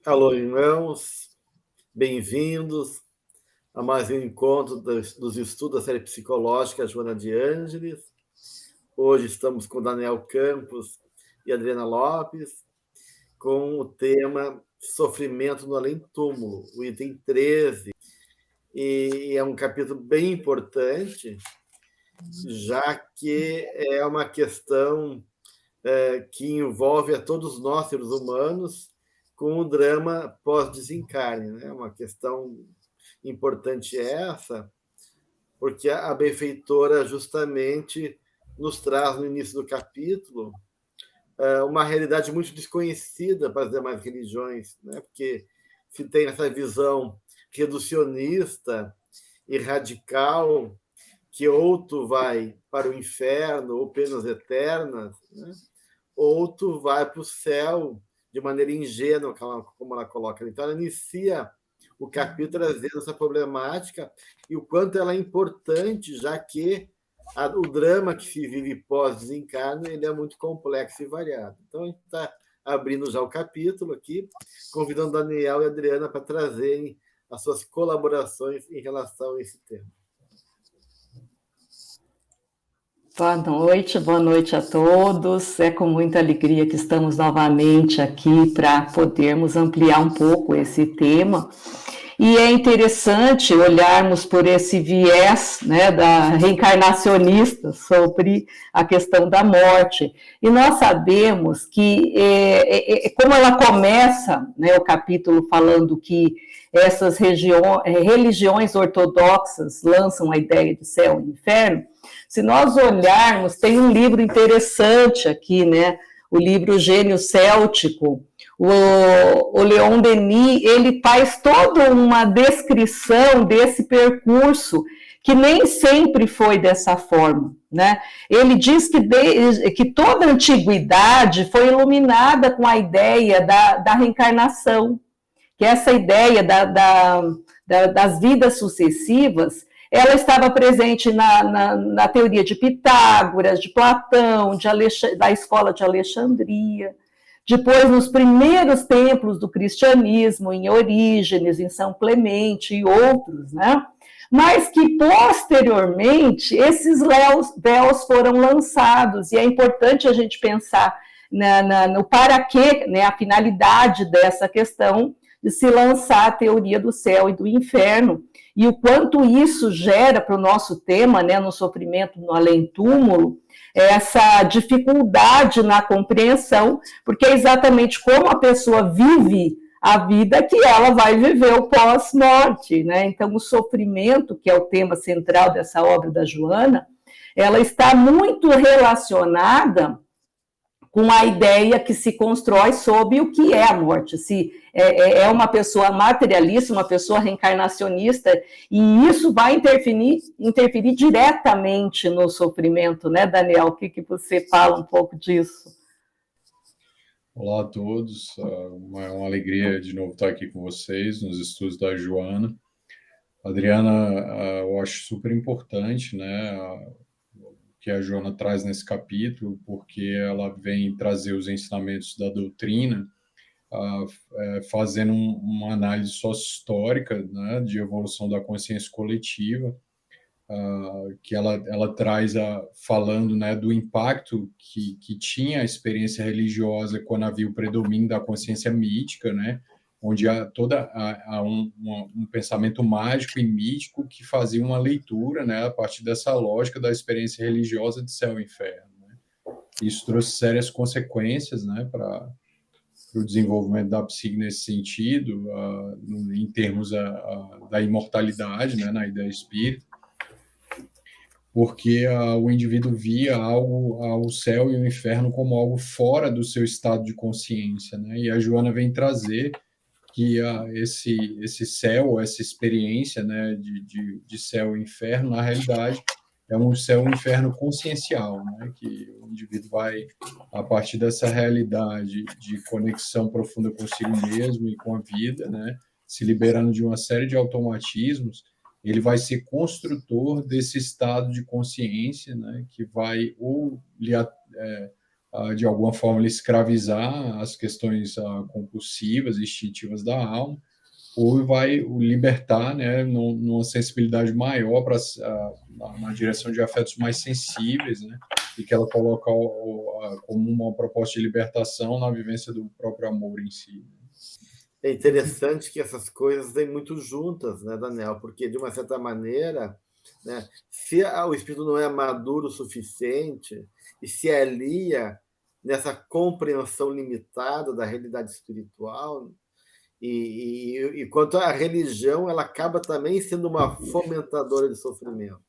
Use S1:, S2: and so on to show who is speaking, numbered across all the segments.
S1: Alô, irmãos, bem-vindos a mais um encontro dos estudos da série psicológica Joana de Ângeles. Hoje estamos com Daniel Campos e Adriana Lopes, com o tema Sofrimento no Além-Túmulo, o item 13. E é um capítulo bem importante, já que é uma questão que envolve a todos nós, seres humanos, com o drama pós-desencarne, né? Uma questão importante essa, porque a benfeitora justamente nos traz no início do capítulo uma realidade muito desconhecida para as demais religiões, né? Porque se tem essa visão reducionista e radical que ou tu vai para o inferno ou penas eternas, né? Ou tu vai para o céu de maneira ingênua, como ela coloca. Então, ela inicia o capítulo trazendo essa problemática e o quanto ela é importante, já que o drama que se vive pós-desencarne ele é muito complexo e variado. Então, a gente está abrindo já o capítulo aqui, convidando Daniel e Adriana para trazerem as suas colaborações em relação a esse tema.
S2: Boa noite a todos. É com muita alegria que estamos novamente aqui para podermos ampliar um pouco esse tema. E é interessante olharmos por esse viés, né, da reencarnacionista sobre a questão da morte. E nós sabemos que, como ela começa, né, o capítulo falando que essas religiões ortodoxas lançam a ideia de céu e inferno, se nós olharmos, tem um livro interessante aqui, né? O livro Gênio Céltico. O Leon Denis, ele faz toda uma descrição desse percurso que nem sempre foi dessa forma, né? Ele diz que toda a antiguidade foi iluminada com a ideia da reencarnação, que essa ideia das vidas sucessivas ela estava presente na teoria de Pitágoras, de Platão, da escola de Alexandria, depois nos primeiros templos do cristianismo, em Orígenes, em São Clemente e outros, né? Mas que posteriormente esses véus foram lançados, e é importante a gente pensar no para quê, né, a finalidade dessa questão de se lançar a teoria do céu e do inferno, e o quanto isso gera para o nosso tema, né, no sofrimento no além-túmulo, essa dificuldade na compreensão, porque é exatamente como a pessoa vive a vida que ela vai viver o pós-morte, né? Então, o sofrimento, que é o tema central dessa obra da Joana, ela está muito relacionada com a ideia que se constrói sobre o que é a morte, se é uma pessoa materialista, uma pessoa reencarnacionista, e isso vai interferir diretamente no sofrimento, né, Daniel? O que você fala um pouco disso?
S3: Olá a todos, é uma alegria de novo estar aqui com vocês nos estudos da Joana. Adriana, eu acho super importante, né, que a Joana traz nesse capítulo, porque ela vem trazer os ensinamentos da doutrina, fazendo uma análise sócio-histórica, né, de evolução da consciência coletiva, que ela traz falando, né, do impacto que tinha a experiência religiosa quando havia o predomínio da consciência mítica, né, onde há um pensamento mágico e mítico que fazia uma leitura, né, a partir dessa lógica da experiência religiosa de céu e inferno, né. Isso trouxe sérias consequências, né, para o desenvolvimento da psique nesse sentido, em termos da imortalidade, né, na ideia espírita, porque o indivíduo via o céu e o inferno como algo fora do seu estado de consciência, né? E a Joana vem trazer que esse céu, essa experiência, né, de céu e inferno, na realidade, é um céu e inferno consciencial, né, que o indivíduo vai, a partir dessa realidade de conexão profunda consigo mesmo e com a vida, né, se liberando de uma série de automatismos, ele vai ser construtor desse estado de consciência, né, que vai ou lhe de alguma forma, escravizar as questões compulsivas, instintivas da alma, ou vai o libertar, né, numa sensibilidade maior na direção de afetos mais sensíveis, né, e que ela coloca como uma proposta de libertação na vivência do próprio amor em si.
S1: É interessante que essas coisas vêm muito juntas, né, Daniel? Porque, de uma certa maneira, né, se o espírito não é maduro o suficiente e se alia nessa compreensão limitada da realidade espiritual, e quanto à religião, ela acaba também sendo uma fomentadora de sofrimento,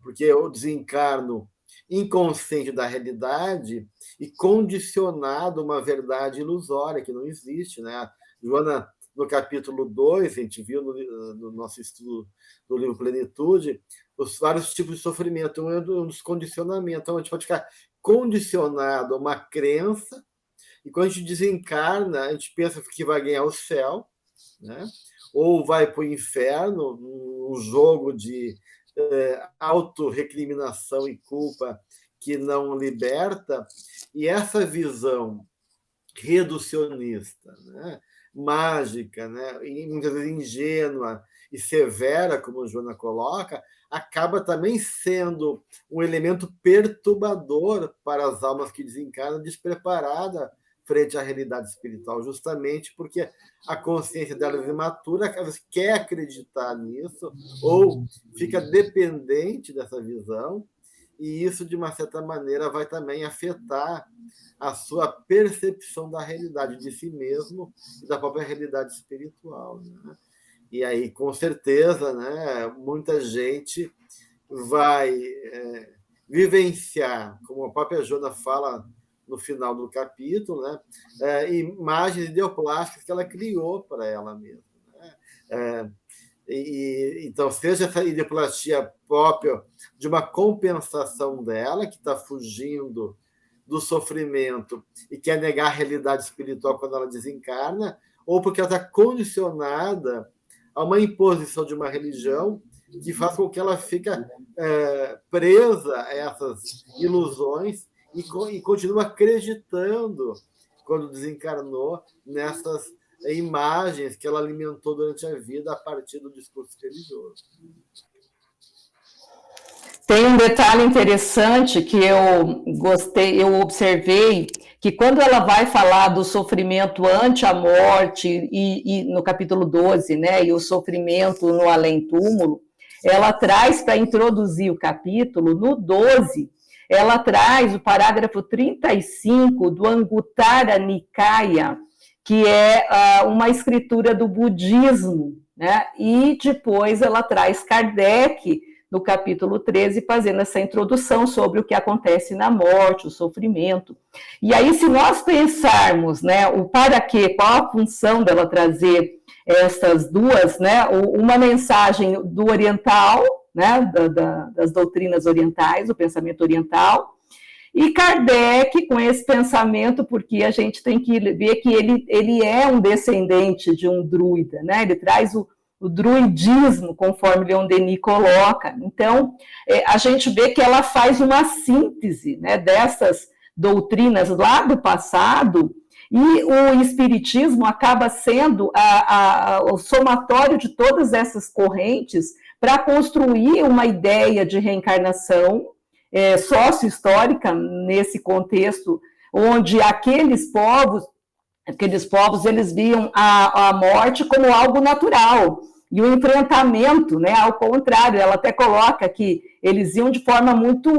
S1: porque eu desencarno inconsciente da realidade e condicionado a uma verdade ilusória que não existe, né? Joana, no capítulo 2, a gente viu no nosso estudo do livro Plenitude, os vários tipos de sofrimento, um dos condicionamentos. Então, a gente pode ficar condicionado a uma crença, e quando a gente desencarna, a gente pensa que vai ganhar o céu, né? Ou vai para o inferno, um jogo de autorrecriminação e culpa que não liberta, e essa visão reducionista, né? Mágica, né? E muitas vezes ingênua e severa, como a Joana coloca, acaba também sendo um elemento perturbador para as almas que desencarnam, despreparada frente à realidade espiritual, justamente porque a consciência delas imatura, elas quer acreditar nisso, ou fica dependente dessa visão, e isso, de uma certa maneira, vai também afetar a sua percepção da realidade de si mesmo e da própria realidade espiritual, né? E aí, com certeza, né, muita gente vai vivenciar, como a própria Joana fala no final do capítulo, né, imagens ideoplásticas que ela criou para ela mesma, né? Então, seja essa ideoplastia própria de uma compensação dela, que está fugindo do sofrimento e quer negar a realidade espiritual quando ela desencarna, ou porque ela está condicionada a uma imposição de uma religião que faz com que ela fique presa a essas ilusões e continua acreditando, quando desencarnou, nessas imagens que ela alimentou durante a vida a partir do discurso religioso.
S2: Tem um detalhe interessante que eu gostei, eu observei, que quando ela vai falar do sofrimento ante a morte, e no capítulo 12, né, e o sofrimento no além-túmulo, ela traz, para introduzir o capítulo, no 12, ela traz o parágrafo 35 do Anguttara Nikaya, que é uma escritura do budismo, né? E depois ela traz Kardec, no capítulo 13, fazendo essa introdução sobre o que acontece na morte, o sofrimento. E aí, se nós pensarmos, né, o para quê, qual a função dela trazer essas duas, né, uma mensagem do oriental, né, das doutrinas orientais, o pensamento oriental, e Kardec com esse pensamento, porque a gente tem que ver que ele é um descendente de um druida, né? Ele traz o druidismo, conforme Leon Denis coloca. Então, a gente vê que ela faz uma síntese, né, dessas doutrinas lá do passado, e o espiritismo acaba sendo o somatório de todas essas correntes para construir uma ideia de reencarnação sócio-histórica nesse contexto, onde aqueles povos eles viam a morte como algo natural, e o enfrentamento, né, ao contrário, ela até coloca que eles iam de forma muito,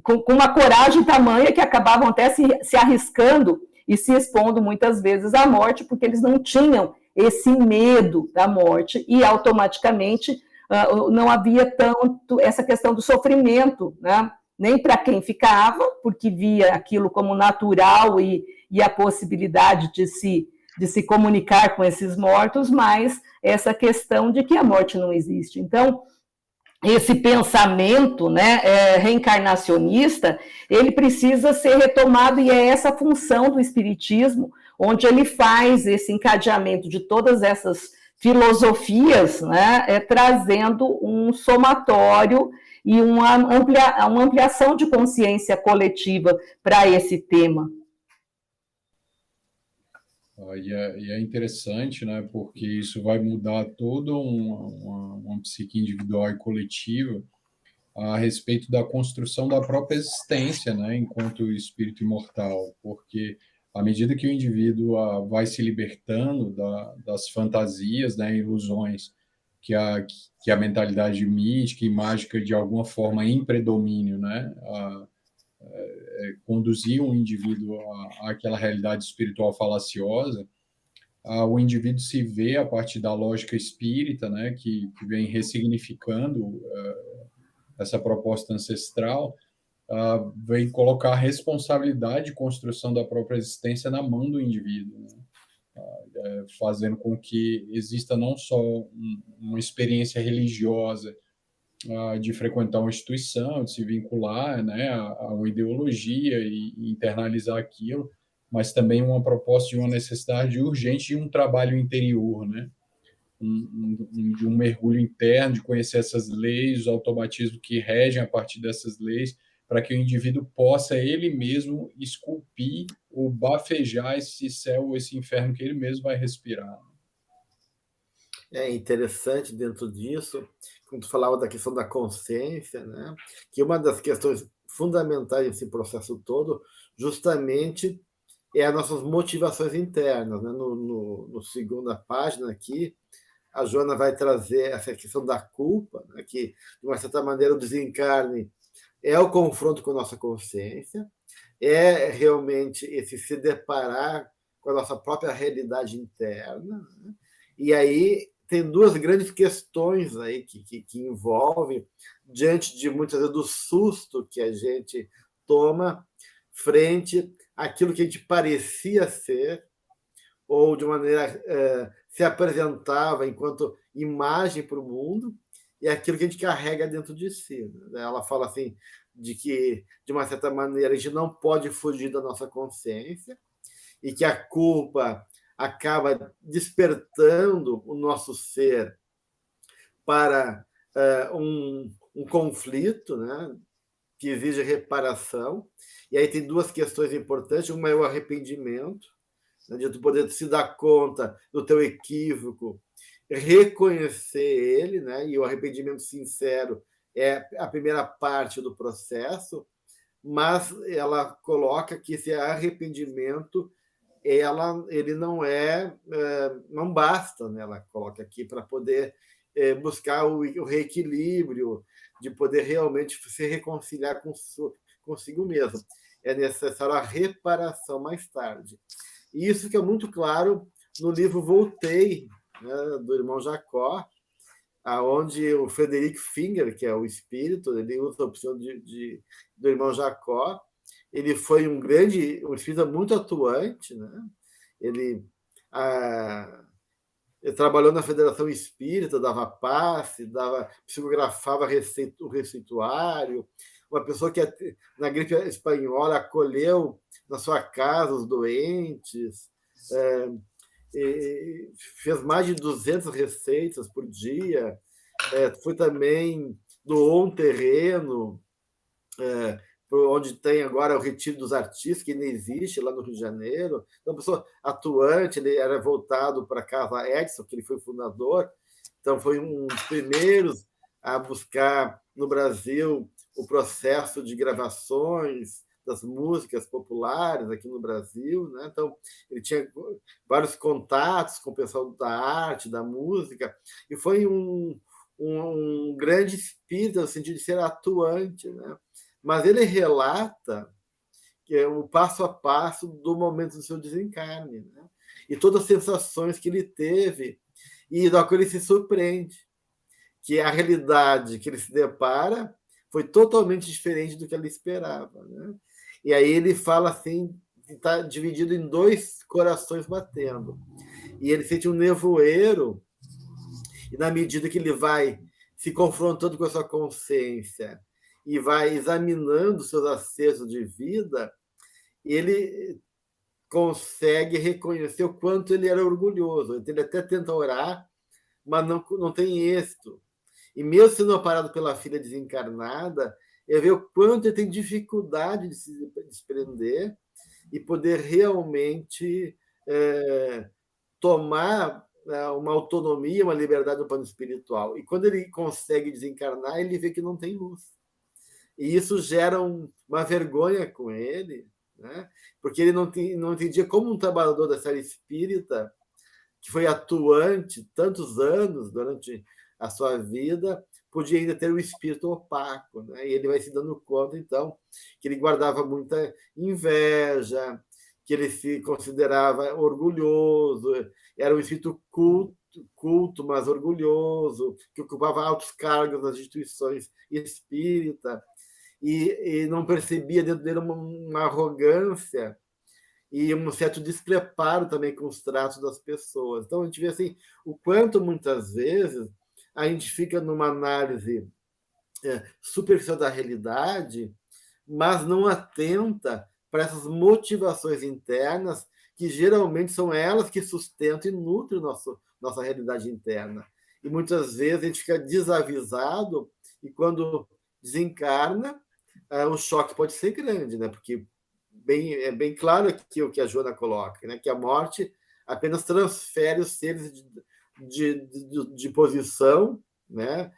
S2: com uma coragem tamanha que acabavam até se arriscando e se expondo muitas vezes à morte, porque eles não tinham esse medo da morte, e automaticamente não havia tanto essa questão do sofrimento, né? Nem para quem ficava, porque via aquilo como natural e a possibilidade de se comunicar com esses mortos, mas essa questão de que a morte não existe. Então, esse pensamento, né, reencarnacionista, ele precisa ser retomado, e é essa função do espiritismo, onde ele faz esse encadeamento de todas essas filosofias, né, trazendo um somatório e uma ampliação de consciência coletiva para esse tema.
S3: E é interessante, né, porque isso vai mudar toda uma psique individual e coletiva a respeito da construção da própria existência, né, enquanto espírito imortal, porque à medida que o indivíduo vai se libertando das fantasias, né, ilusões que a mentalidade mística e mágica de alguma forma em predomínio, né, conduzir um indivíduo àquela realidade espiritual falaciosa, o indivíduo se vê a partir da lógica espírita, né, que vem ressignificando essa proposta ancestral, vem colocar a responsabilidade de construção da própria existência na mão do indivíduo, né? Fazendo com que exista não só uma experiência religiosa de frequentar uma instituição, de se vincular, né, a uma ideologia e internalizar aquilo, mas também uma proposta de uma necessidade urgente de um trabalho interior, né? De um mergulho interno, de conhecer essas leis, os automatismos que regem a partir dessas leis, para que o indivíduo possa ele mesmo esculpir ou bafejar esse céu ou esse inferno que ele mesmo vai respirar.
S1: É interessante dentro disso, quando tu falava da questão da consciência, né? Que uma das questões fundamentais nesse processo todo, justamente, é as nossas motivações internas, né? No segunda página aqui, a Joana vai trazer essa questão da culpa, né? Que, de uma certa maneira, o desencarne é o confronto com a nossa consciência, é realmente esse se deparar com a nossa própria realidade interna, né? E aí tem duas grandes questões aí que envolvem, diante de muitas vezes do susto que a gente toma frente àquilo que a gente parecia ser, ou de maneira se apresentava enquanto imagem para o mundo, e aquilo que a gente carrega dentro de si. Né? Ela fala assim, de que, de uma certa maneira, a gente não pode fugir da nossa consciência, e que a culpa acaba despertando o nosso ser para um conflito, né, que exige reparação. E aí tem duas questões importantes. Uma é o arrependimento, né, de tu poder se dar conta do teu equívoco, reconhecer ele, né, e o arrependimento sincero é a primeira parte do processo, mas ela coloca que esse arrependimento ele não não basta, né? Ela coloca aqui para poder buscar o reequilíbrio, de poder realmente se reconciliar consigo mesmo. É necessário a reparação mais tarde. E isso fica muito claro no livro Voltei, né, do irmão Jacó, aonde o Frederick Finger, que é o espírito, ele usa a opção do irmão Jacó. Ele foi um espírita muito atuante, né? Ele, ele trabalhou na Federação Espírita, dava passe, psicografava o receituário, uma pessoa que na gripe espanhola acolheu na sua casa os doentes, fez mais de 200 receitas por dia, foi também, doou um terreno, onde tem agora o Retiro dos Artistas, que ainda existe lá no Rio de Janeiro. Então, uma pessoa atuante, ele era voltado para a Casa Edson, que ele foi fundador, então foi um dos primeiros a buscar no Brasil o processo de gravações das músicas populares aqui no Brasil, né? Então, ele tinha vários contatos com o pessoal da arte, da música, e foi um grande espírito no sentido de ser atuante, né? Mas ele relata que é o passo a passo do momento do seu desencarne, né? E todas as sensações que ele teve, e da qual ele se surpreende, que a realidade que ele se depara foi totalmente diferente do que ele esperava, né? E aí ele fala assim, que está dividido em dois corações batendo. E ele sente um nevoeiro, e na medida que ele vai se confrontando com a sua consciência e vai examinando seus acertos de vida, ele consegue reconhecer o quanto ele era orgulhoso. Ele até tenta orar, mas não tem êxito. E mesmo sendo amparado pela filha desencarnada, é ver o quanto ele tem dificuldade de se desprender e poder realmente tomar uma autonomia, uma liberdade no plano espiritual. E quando ele consegue desencarnar, ele vê que não tem luz. E isso gera uma vergonha com ele, né? Porque ele não entendia como um trabalhador da série espírita, que foi atuante tantos anos durante a sua vida, podia ainda ter um espírito opaco, né? E ele vai se dando conta, então, que ele guardava muita inveja, que ele se considerava orgulhoso, era um espírito culto, mas orgulhoso, que ocupava altos cargos nas instituições espíritas, e não percebia dentro dele uma arrogância e um certo despreparo também com os tratos das pessoas. Então, a gente vê assim, o quanto muitas vezes a gente fica numa análise superficial da realidade, mas não atenta para essas motivações internas, que geralmente são elas que sustentam e nutrem nossa realidade interna. E muitas vezes a gente fica desavisado, e quando desencarna, o choque pode ser grande, né? Porque é bem claro aqui o que a Joana coloca, né? Que a morte apenas transfere os seres de posição, né?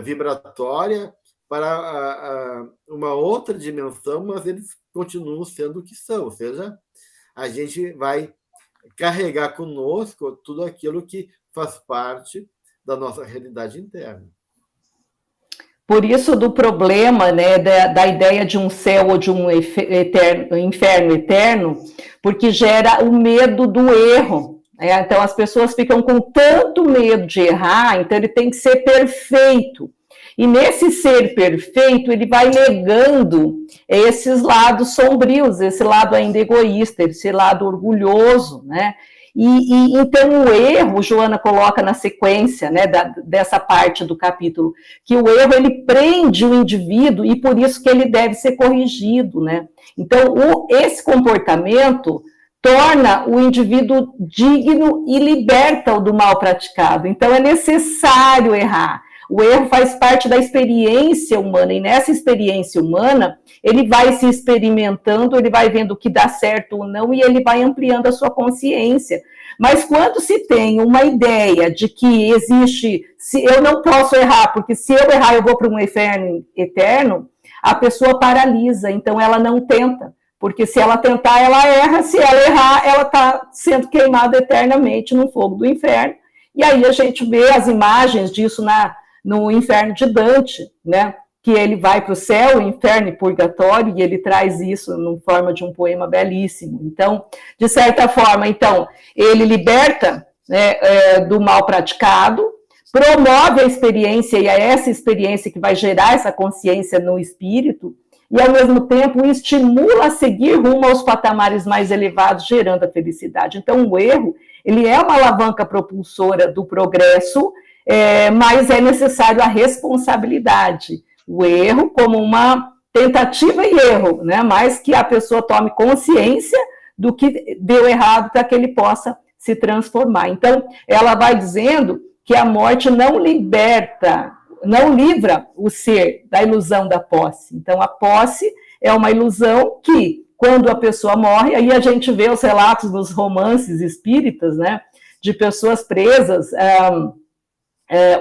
S1: Vibratória para uma outra dimensão, mas eles continuam sendo o que são, ou seja, a gente vai carregar conosco tudo aquilo que faz parte da nossa realidade interna.
S2: Por isso do problema, né, da ideia de um céu ou de um inferno eterno, porque gera o medo do erro. Então as pessoas ficam com tanto medo de errar, então ele tem que ser perfeito. E nesse ser perfeito, ele vai negando esses lados sombrios, esse lado ainda egoísta, esse lado orgulhoso, né? E então o erro, Joana coloca na sequência, né, dessa parte do capítulo, que o erro ele prende o indivíduo e por isso que ele deve ser corrigido, né? Então esse comportamento torna o indivíduo digno e liberta-o do mal praticado. Então é necessário errar. O erro faz parte da experiência humana, e nessa experiência humana, ele vai se experimentando, ele vai vendo o que dá certo ou não, e ele vai ampliando a sua consciência. Mas quando se tem uma ideia de que existe, se eu não posso errar, porque se eu errar eu vou para um inferno eterno, a pessoa paralisa, então ela não tenta. Porque se ela tentar, ela erra, se ela errar, ela está sendo queimada eternamente no fogo do inferno. E aí a gente vê as imagens disso no inferno de Dante, né? Que ele vai para o céu, inferno e purgatório, e ele traz isso em forma de um poema belíssimo. Então, de certa forma, então, ele liberta, né, do mal praticado, promove a experiência, e é essa experiência que vai gerar essa consciência no espírito, e ao mesmo tempo estimula a seguir rumo aos patamares mais elevados, gerando a felicidade. Então, o erro, ele é uma alavanca propulsora do progresso, mas é necessário a responsabilidade. O erro como uma tentativa e erro, né? Mas que a pessoa tome consciência do que deu errado para que ele possa se transformar. Então, ela vai dizendo que a morte não livra o ser da ilusão da posse. Então, a posse é uma ilusão que, quando a pessoa morre, aí a gente vê os relatos dos romances espíritas, né? De pessoas presas.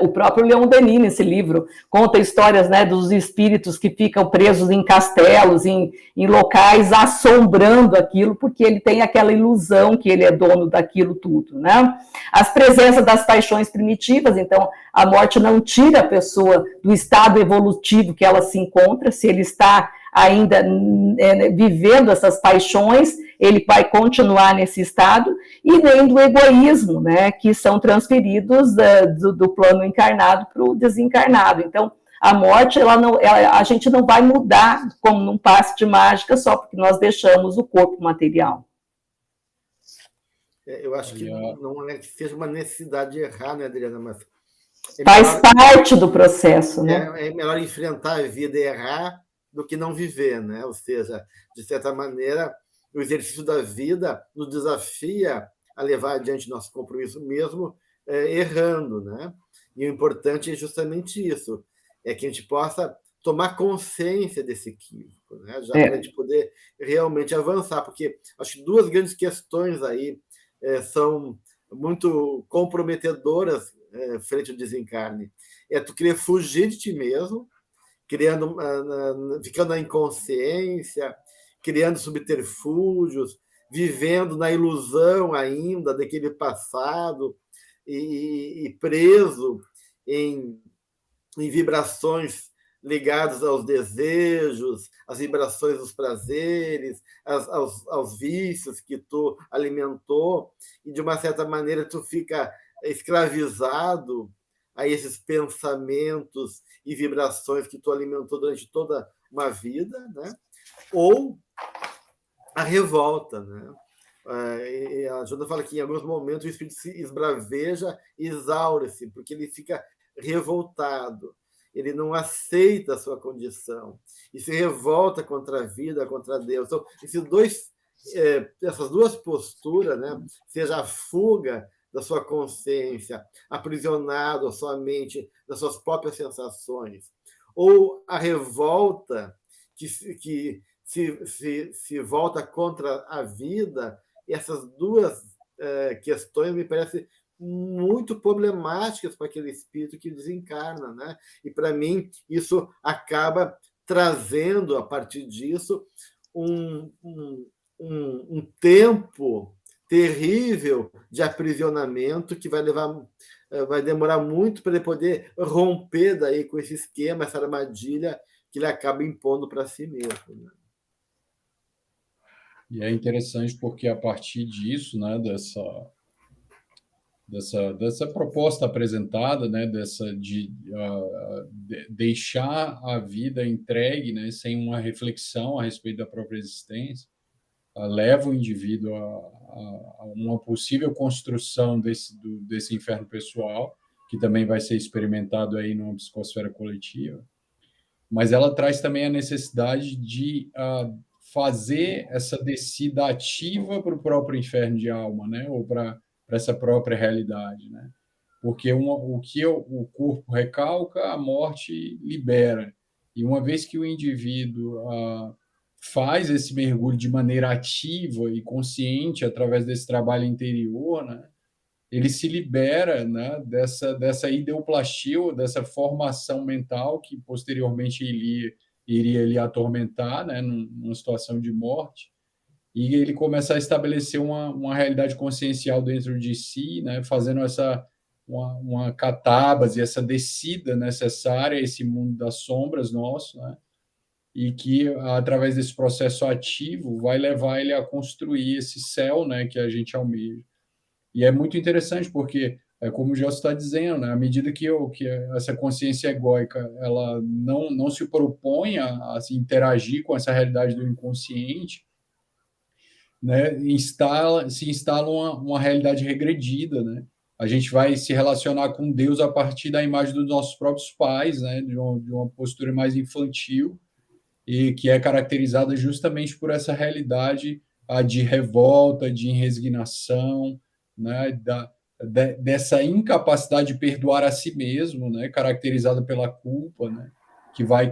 S2: O próprio Leon Denis, nesse livro, conta histórias, né, dos espíritos que ficam presos em castelos, em locais, assombrando aquilo, porque ele tem aquela ilusão que ele é dono daquilo tudo, né? As presenças das paixões primitivas, então, a morte não tira a pessoa do estado evolutivo que ela se encontra, se ele está ainda vivendo essas paixões, ele vai continuar nesse estado, e nem do egoísmo, né, que são transferidos do plano encarnado para o desencarnado. Então, a morte, a gente não vai mudar como num passe de mágica só porque nós deixamos o corpo material.
S1: Eu acho que não é que seja uma necessidade de errar, né, Adriana? Mas
S2: faz parte do processo, né?
S1: É melhor enfrentar a vida e errar do que não viver, né? Ou seja, de certa maneira, o exercício da vida nos desafia a levar adiante nosso compromisso mesmo errando, né? E o importante é justamente isso, é que a gente possa tomar consciência desse equívoco, né? Já para a gente poder realmente avançar, porque acho que duas grandes questões aí são muito comprometedoras frente ao desencarne. É tu querer fugir de ti mesmo, ficando na inconsciência, criando subterfúgios, vivendo na ilusão ainda daquele passado e preso em vibrações ligadas aos desejos, às vibrações dos prazeres, aos vícios que tu alimentou, e de uma certa maneira tu fica escravizado a esses pensamentos e vibrações que tu alimentou durante toda uma vida, né? Ou a revolta, né? A Jona fala que em alguns momentos o espírito se esbraveja e exaure-se, porque ele fica revoltado, ele não aceita a sua condição e se revolta contra a vida, contra Deus. Então, essas duas posturas, né? Seja a fuga da sua consciência, aprisionado a sua mente das suas próprias sensações, ou a revolta que se volta contra a vida, essas duas questões me parecem muito problemáticas para aquele espírito que desencarna, né? E para mim isso acaba trazendo a partir disso um tempo terrível de aprisionamento que vai demorar muito para ele poder romper daí com esse esquema, essa armadilha que ele acaba impondo para si mesmo, né?
S3: E é interessante porque a partir disso, né, dessa proposta apresentada, né, de deixar a vida entregue, né, sem uma reflexão a respeito da própria existência, leva o indivíduo a uma possível construção desse inferno pessoal, que também vai ser experimentado aí numa psicosfera coletiva, mas ela traz também a necessidade de fazer essa descida ativa para o próprio inferno de alma, né, ou para essa própria realidade, né? Porque o que o corpo recalca, a morte libera. E uma vez que o indivíduo faz esse mergulho de maneira ativa e consciente através desse trabalho interior, né, ele se libera, né, dessa ideoplastia, dessa formação mental que posteriormente iria lhe atormentar, né, numa situação de morte, e ele começa a estabelecer uma realidade consciencial dentro de si, né, fazendo uma catábase, essa descida necessária a esse mundo das sombras nosso, né, e que, através desse processo ativo, vai levar ele a construir esse céu, né, que a gente almeja. E é muito interessante porque, como o Gelson está dizendo, né, à medida que essa consciência egóica ela não se propõe a se interagir com essa realidade do inconsciente, né, se instala uma realidade regredida, né? A gente vai se relacionar com Deus a partir da imagem dos nossos próprios pais, né, de uma postura mais infantil, e que é caracterizada justamente por essa realidade de revolta, de resignação, né, dessa incapacidade de perdoar a si mesmo, né, caracterizada pela culpa, né,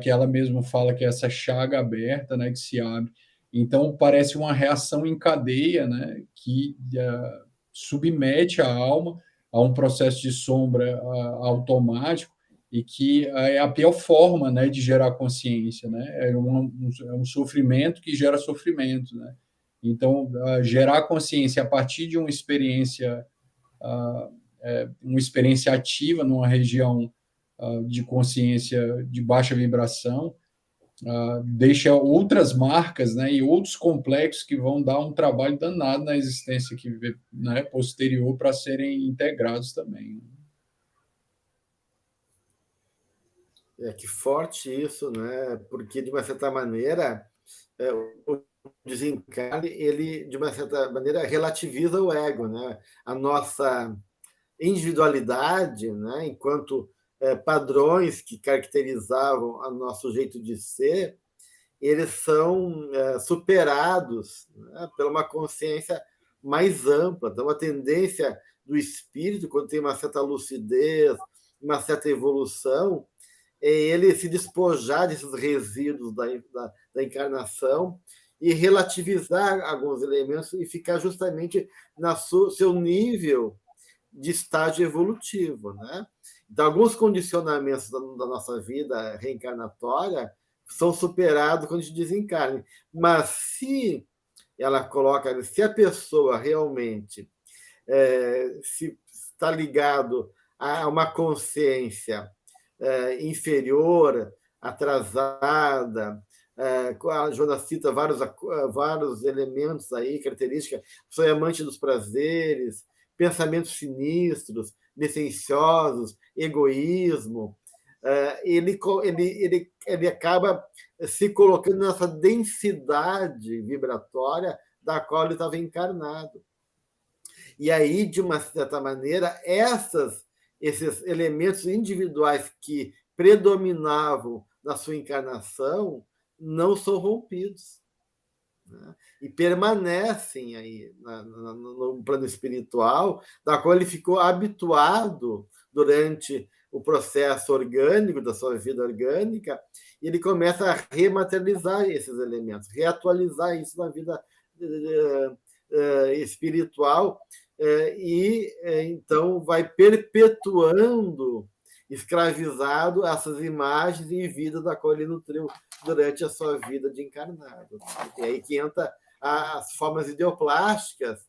S3: que ela mesma fala que é essa chaga aberta, né, que se abre. Então, parece uma reação em cadeia, né, que submete a alma a um processo de sombra automático, e que é a pior forma, né, de gerar consciência, né? É um sofrimento que gera sofrimento, né? Então, gerar consciência a partir de uma experiência ativa numa região de consciência de baixa vibração, deixa outras marcas, né, e outros complexos que vão dar um trabalho danado na existência né, posterior para serem integrados também.
S1: Que forte isso, né? Porque, de uma certa maneira, o desencarne, ele, de uma certa maneira, relativiza o ego, né? A nossa individualidade, né? Enquanto padrões que caracterizavam o nosso jeito de ser, eles são superados, né, por uma consciência mais ampla. Então, a tendência do espírito, quando tem uma certa lucidez, uma certa evolução, é ele se despojar desses resíduos da encarnação e relativizar alguns elementos e ficar justamente no seu nível de estágio evolutivo, né? Então, alguns condicionamentos da nossa vida reencarnatória são superados quando a gente desencarna. Mas se ela coloca, se a pessoa realmente se está ligado a uma consciência inferior, atrasada, a Joana cita vários elementos aí, características, sou amante dos prazeres, pensamentos sinistros, licenciosos, egoísmo, ele acaba se colocando nessa densidade vibratória da qual ele estava encarnado. E aí, de uma certa maneira, esses elementos individuais que predominavam na sua encarnação não são rompidos, né? E permanecem aí no plano espiritual, da qual ele ficou habituado durante o processo orgânico da sua vida orgânica, e ele começa a rematerializar esses elementos, reatualizar isso na vida espiritual, e então vai perpetuando, escravizado, essas imagens e vida da qual ele nutriu durante a sua vida de encarnado. E aí que entra as formas ideoplásticas,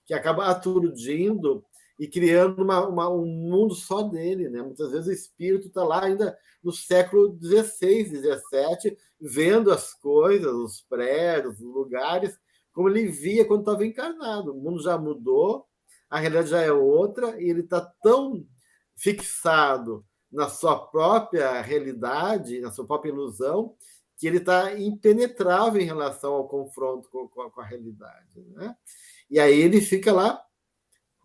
S1: que acabam aturdindo e criando um mundo só dele, né? Muitas vezes o espírito está lá ainda no século XVI, XVII, vendo as coisas, os prédios, os lugares, como ele via quando estava encarnado. O mundo já mudou, a realidade já é outra, e ele está tão fixado na sua própria realidade, na sua própria ilusão, que ele está impenetrável em relação ao confronto com a realidade, né? E aí ele fica lá,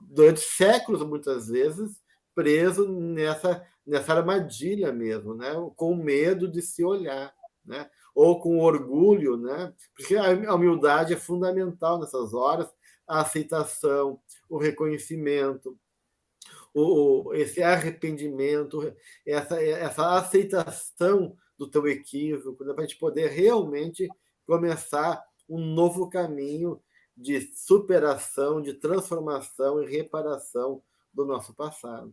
S1: durante séculos, muitas vezes, preso nessa armadilha mesmo, né? Com medo de se olhar, né? Ou com orgulho, né? Porque a humildade é fundamental nessas horas, a aceitação, o reconhecimento, esse arrependimento, essa aceitação do teu equívoco, né? Para a gente poder realmente começar um novo caminho de superação, de transformação e reparação do nosso passado.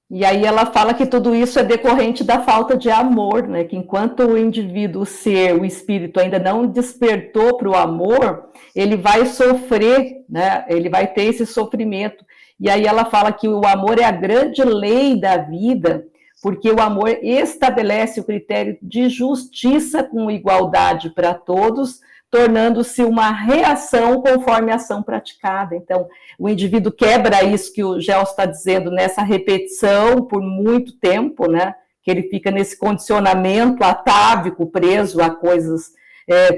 S2: E aí ela fala que tudo isso é decorrente da falta de amor, né? Que enquanto o indivíduo, o ser, o espírito ainda não despertou para o amor, ele vai sofrer, né? Ele vai ter esse sofrimento. E aí ela fala que o amor é a grande lei da vida, porque o amor estabelece o critério de justiça com igualdade para todos, tornando-se uma reação conforme a ação praticada. Então, o indivíduo quebra isso que o Gelson está dizendo, nessa repetição por muito tempo, né? Que ele fica nesse condicionamento atávico, preso a coisas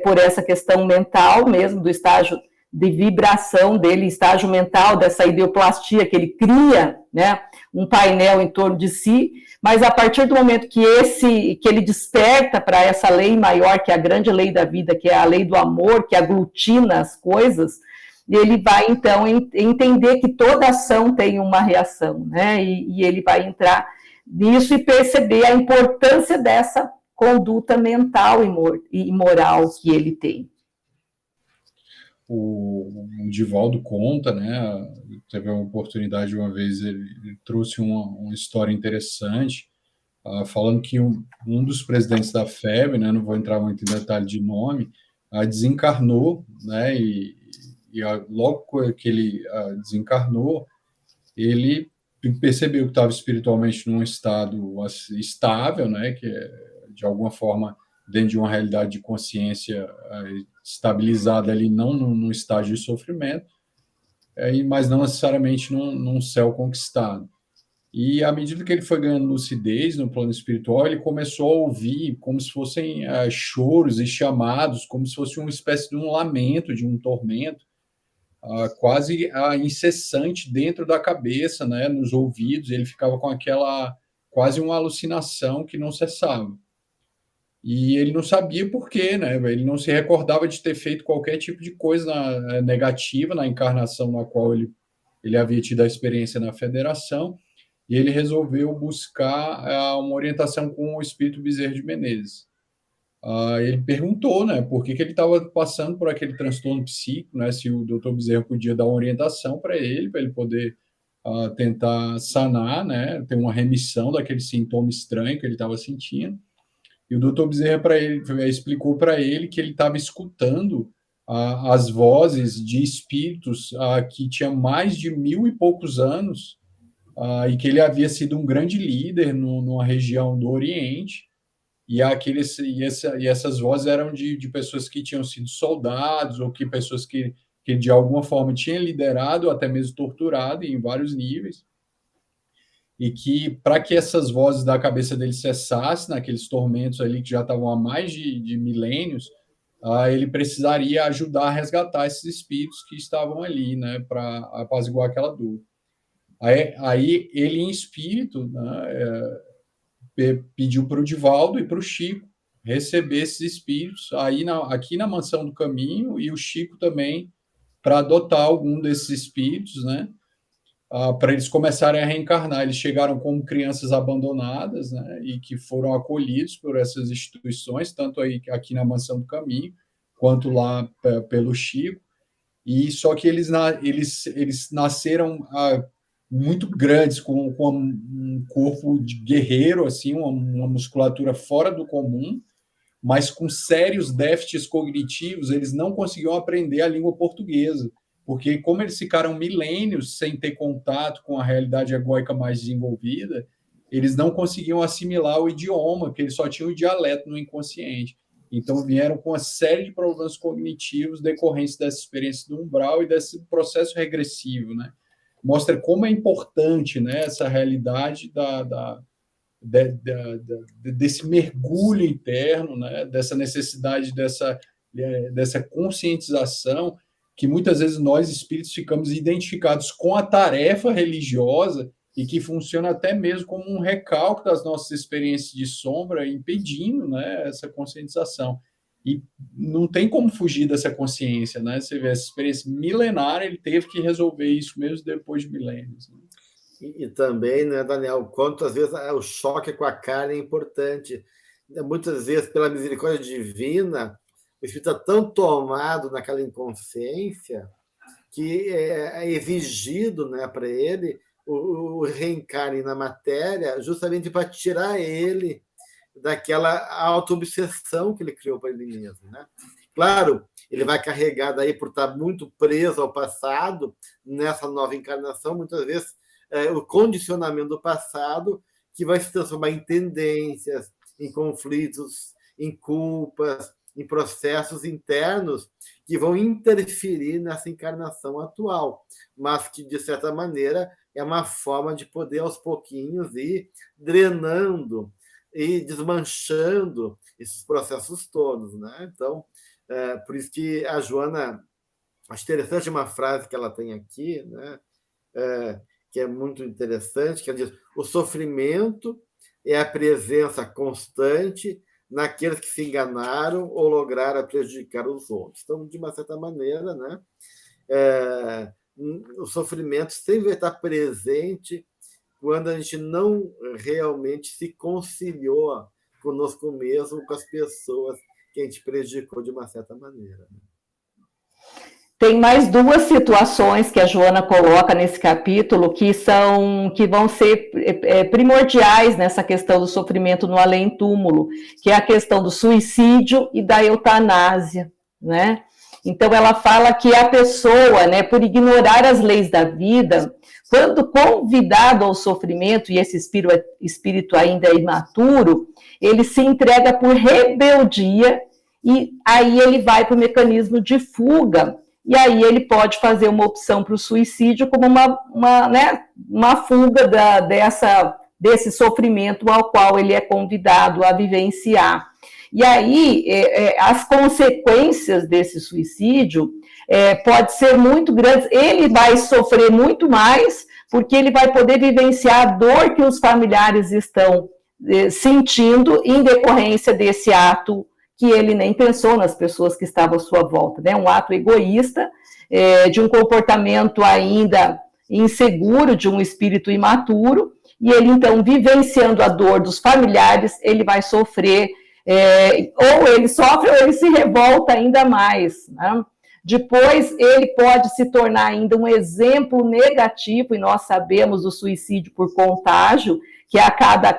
S2: por essa questão mental mesmo, do estágio de vibração dele, estágio mental, dessa ideoplastia que ele cria, né, um painel em torno de si, mas a partir do momento que ele desperta para essa lei maior, que é a grande lei da vida, que é a lei do amor, que aglutina as coisas, ele vai, então, entender que toda ação tem uma reação, né, e ele vai entrar nisso e perceber a importância dessa conduta mental e moral que ele tem.
S3: O Divaldo conta, né? Teve a oportunidade uma vez, ele trouxe uma história interessante, falando que um dos presidentes da FEB, né, não vou entrar muito em detalhe de nome, desencarnou, né? E logo que ele desencarnou, ele percebeu que estava espiritualmente num estado estável, né? Que de alguma forma dentro de uma realidade de consciência estabilizada ali, não num estágio de sofrimento, mas não necessariamente num céu conquistado. E à medida que ele foi ganhando lucidez no plano espiritual, ele começou a ouvir como se fossem choros e chamados, como se fosse uma espécie de um lamento, de um tormento, quase incessante dentro da cabeça, né, nos ouvidos. Ele ficava com aquela quase uma alucinação que não cessava. E ele não sabia por quê, né? Ele não se recordava de ter feito qualquer tipo de coisa negativa na encarnação na qual ele havia tido a experiência na federação. e ele resolveu buscar uma orientação com o espírito Bezerra de Menezes. Ele perguntou, né, por que ele estava passando por aquele transtorno psíquico, né, se o Dr. Bezerra podia dar uma orientação para ele poder tentar sanar, né, ter uma remissão daquele sintoma estranho que ele estava sentindo. E o Dr. Bezerra explicou para ele que ele estava escutando as vozes de espíritos que tinham mais de 1000 e poucos anos, e que ele havia sido um grande líder numa região do Oriente, e essas vozes eram de pessoas que tinham sido soldados, ou que pessoas que de alguma forma tinham liderado, ou até mesmo torturado em vários níveis, e que, para que essas vozes da cabeça dele cessassem, naqueles tormentos ali que já estavam há mais de milênios, ele precisaria ajudar a resgatar esses espíritos que estavam ali, né, para apaziguar aquela dor. Aí ele, em espírito, né, pediu para o Divaldo e para o Chico receber esses espíritos aqui na Mansão do Caminho, e o Chico também para adotar algum desses espíritos, né, para eles começarem a reencarnar. Eles chegaram como crianças abandonadas, né, e que foram acolhidos por essas instituições, tanto aqui na Mansão do Caminho, quanto lá pelo Chico, e só que eles nasceram muito grandes, com um corpo de guerreiro, assim, uma musculatura fora do comum, mas com sérios déficits cognitivos. Eles não conseguiam aprender a língua portuguesa, porque como eles ficaram milênios sem ter contato com a realidade egóica mais desenvolvida, eles não conseguiam assimilar o idioma, porque eles só tinham o dialeto no inconsciente. Então vieram com uma série de problemas cognitivos decorrentes dessa experiência do umbral e desse processo regressivo, né? Mostra como é importante, né, essa realidade desse mergulho interno, né, dessa necessidade dessa conscientização, que muitas vezes nós, espíritos, ficamos identificados com a tarefa religiosa e que funciona até mesmo como um recalque das nossas experiências de sombra, impedindo, né, essa conscientização. E não tem como fugir dessa consciência, né? Você vê, essa experiência milenária, ele teve que resolver isso mesmo depois de milênios. Né?
S1: E também, né, Daniel, quantas vezes o choque com a carne é importante. Muitas vezes, pela misericórdia divina, o espírito está tão tomado naquela inconsciência que é exigido, né, para ele o reencarne na matéria, justamente para tirar ele daquela auto-obsessão que ele criou para ele mesmo, né? Claro, ele vai carregar daí por estar muito preso ao passado, nessa nova encarnação, muitas vezes o condicionamento do passado, que vai se transformar em tendências, em conflitos, em culpas, em processos internos que vão interferir nessa encarnação atual, mas que, de certa maneira, é uma forma de poder, aos pouquinhos, ir drenando e desmanchando esses processos todos, né? Então, por isso que a Joana, acho interessante uma frase que ela tem aqui, né? Que é muito interessante, que ela diz: o sofrimento é a presença constante naqueles que se enganaram ou lograram prejudicar os outros. Então, de uma certa maneira, né? O sofrimento sempre vai estar presente quando a gente não realmente se conciliou conosco mesmo, com as pessoas que a gente prejudicou de uma certa maneira.
S2: Tem mais duas situações que a Joana coloca nesse capítulo que vão ser primordiais nessa questão do sofrimento no além-túmulo, que é a questão do suicídio e da eutanásia, né? Então, ela fala que a pessoa, né, por ignorar as leis da vida, quando convidado ao sofrimento, e esse espírito ainda é imaturo, ele se entrega por rebeldia, e aí ele vai para o mecanismo de fuga, e aí ele pode fazer uma opção para o suicídio como uma fuga desse sofrimento ao qual ele é convidado a vivenciar. E aí, as consequências desse suicídio podem ser muito grandes. Ele vai sofrer muito mais, porque ele vai poder vivenciar a dor que os familiares estão sentindo em decorrência desse ato que ele nem pensou nas pessoas que estavam à sua volta, né? Um ato egoísta, de um comportamento ainda inseguro, de um espírito imaturo, e ele, então, vivenciando a dor dos familiares, ele vai sofrer, ou ele sofre ou ele se revolta ainda mais, né? Depois, ele pode se tornar ainda um exemplo negativo, e nós sabemos o suicídio por contágio, que a cada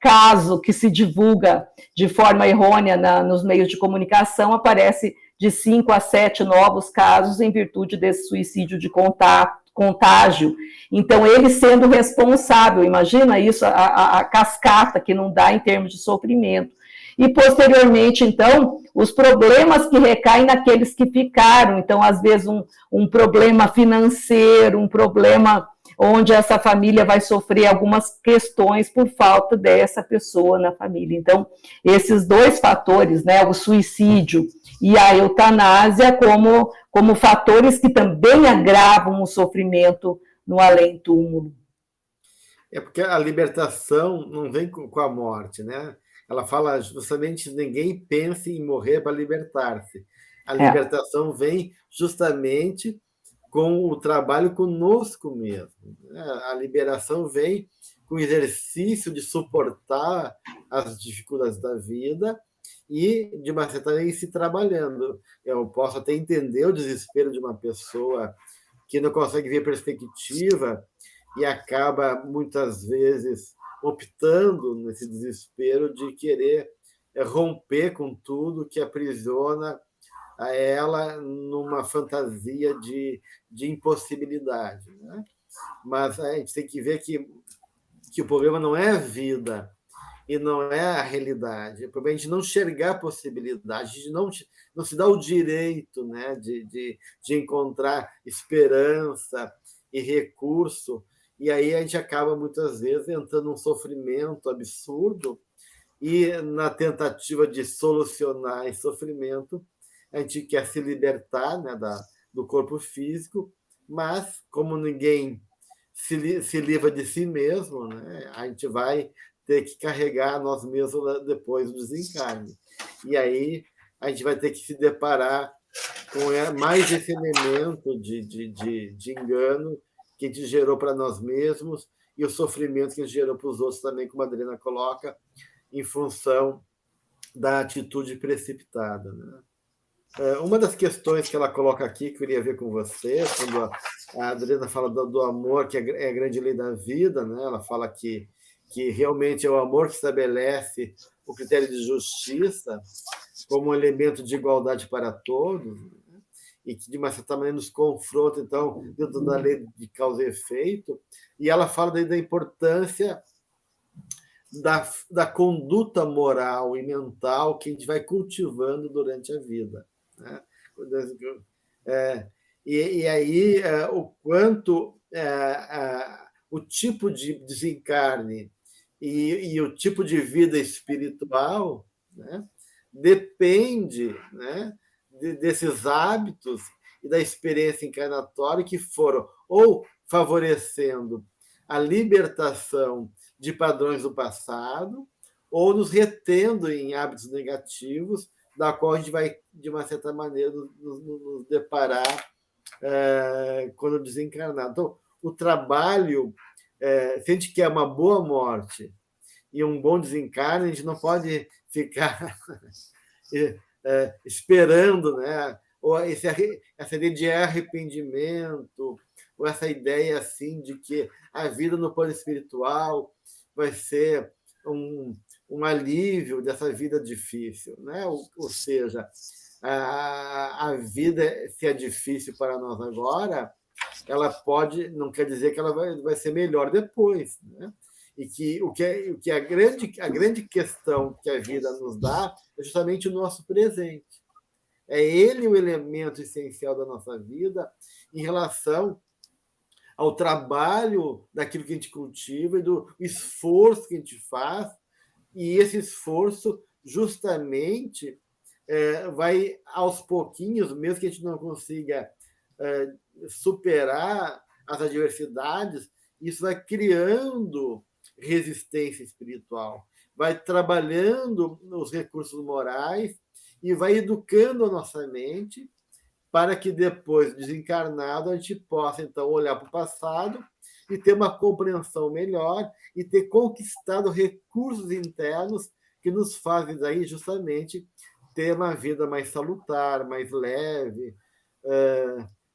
S2: caso que se divulga de forma errônea nos meios de comunicação, aparece de 5 a 7 novos casos em virtude desse suicídio de contágio. Então, ele sendo responsável, imagina isso, a cascata que não dá em termos de sofrimento. E, posteriormente, então, os problemas que recaem naqueles que ficaram. Então, às vezes, um problema financeiro, um problema onde essa família vai sofrer algumas questões por falta dessa pessoa na família. Então, esses dois fatores, né, o suicídio e a eutanásia, como fatores que também agravam o sofrimento no além-túmulo.
S1: É porque a libertação não vem com a morte, né? Ela fala justamente ninguém pense em morrer para libertar-se. A libertação vem justamente com o trabalho conosco mesmo. A liberação vem com o exercício de suportar as dificuldades da vida e, de uma certa maneira, se trabalhando. Eu posso até entender o desespero de uma pessoa que não consegue ver perspectiva e acaba, muitas vezes, optando nesse desespero de querer romper com tudo que aprisiona a ela numa fantasia de impossibilidade, né? Mas a gente tem que ver que o problema não é a vida e não é a realidade. O problema é a gente não enxergar a possibilidade, a gente não se dá o direito, né, de encontrar esperança e recurso, e aí a gente acaba, muitas vezes, entrando num sofrimento absurdo e, na tentativa de solucionar esse sofrimento, a gente quer se libertar, né, do corpo físico, mas, como ninguém se livra de si mesmo, né, a gente vai ter que carregar nós mesmos depois do desencarne. E aí a gente vai ter que se deparar com mais esse elemento de engano que a gente gerou para nós mesmos e o sofrimento que a gente gerou para os outros também, como a Adriana coloca, em função da atitude precipitada, né? Uma das questões que ela coloca aqui, que eu queria ver com você, quando a Adriana fala do amor, que é a grande lei da vida, né? Ela fala que realmente é o amor que estabelece o critério de justiça como um elemento de igualdade para todos, né? E que, de uma certa maneira, nos confronta, então, dentro da lei de causa e efeito. E ela fala daí da importância da conduta moral e mental que a gente vai cultivando durante a vida, né? E aí, o quanto o tipo de desencarne e o tipo de vida espiritual, né, depende, né, desses hábitos e da experiência encarnatória que foram ou favorecendo a libertação de padrões do passado ou nos retendo em hábitos negativos, da qual a gente vai, de uma certa maneira, nos deparar quando desencarnar. Então, o trabalho, se a gente quer uma boa morte e um bom desencarne, a gente não pode ficar esperando, né? Ou essa ideia de arrependimento, ou essa ideia assim de que a vida no plano espiritual vai ser um alívio dessa vida difícil, né? Ou seja, a vida, se é difícil para nós agora, ela não quer dizer que ela vai ser melhor depois, né? E que a grande questão que a vida nos dá é justamente o nosso presente. É ele o elemento essencial da nossa vida em relação ao trabalho daquilo que a gente cultiva e do esforço que a gente faz, e esse esforço justamente vai aos pouquinhos, mesmo que a gente não consiga superar as adversidades, isso vai criando resistência espiritual, vai trabalhando os recursos morais e vai educando a nossa mente para que depois, desencarnado, a gente possa, então, olhar para o passado e ter uma compreensão melhor e ter conquistado recursos internos que nos fazem daí justamente ter uma vida mais salutar, mais leve,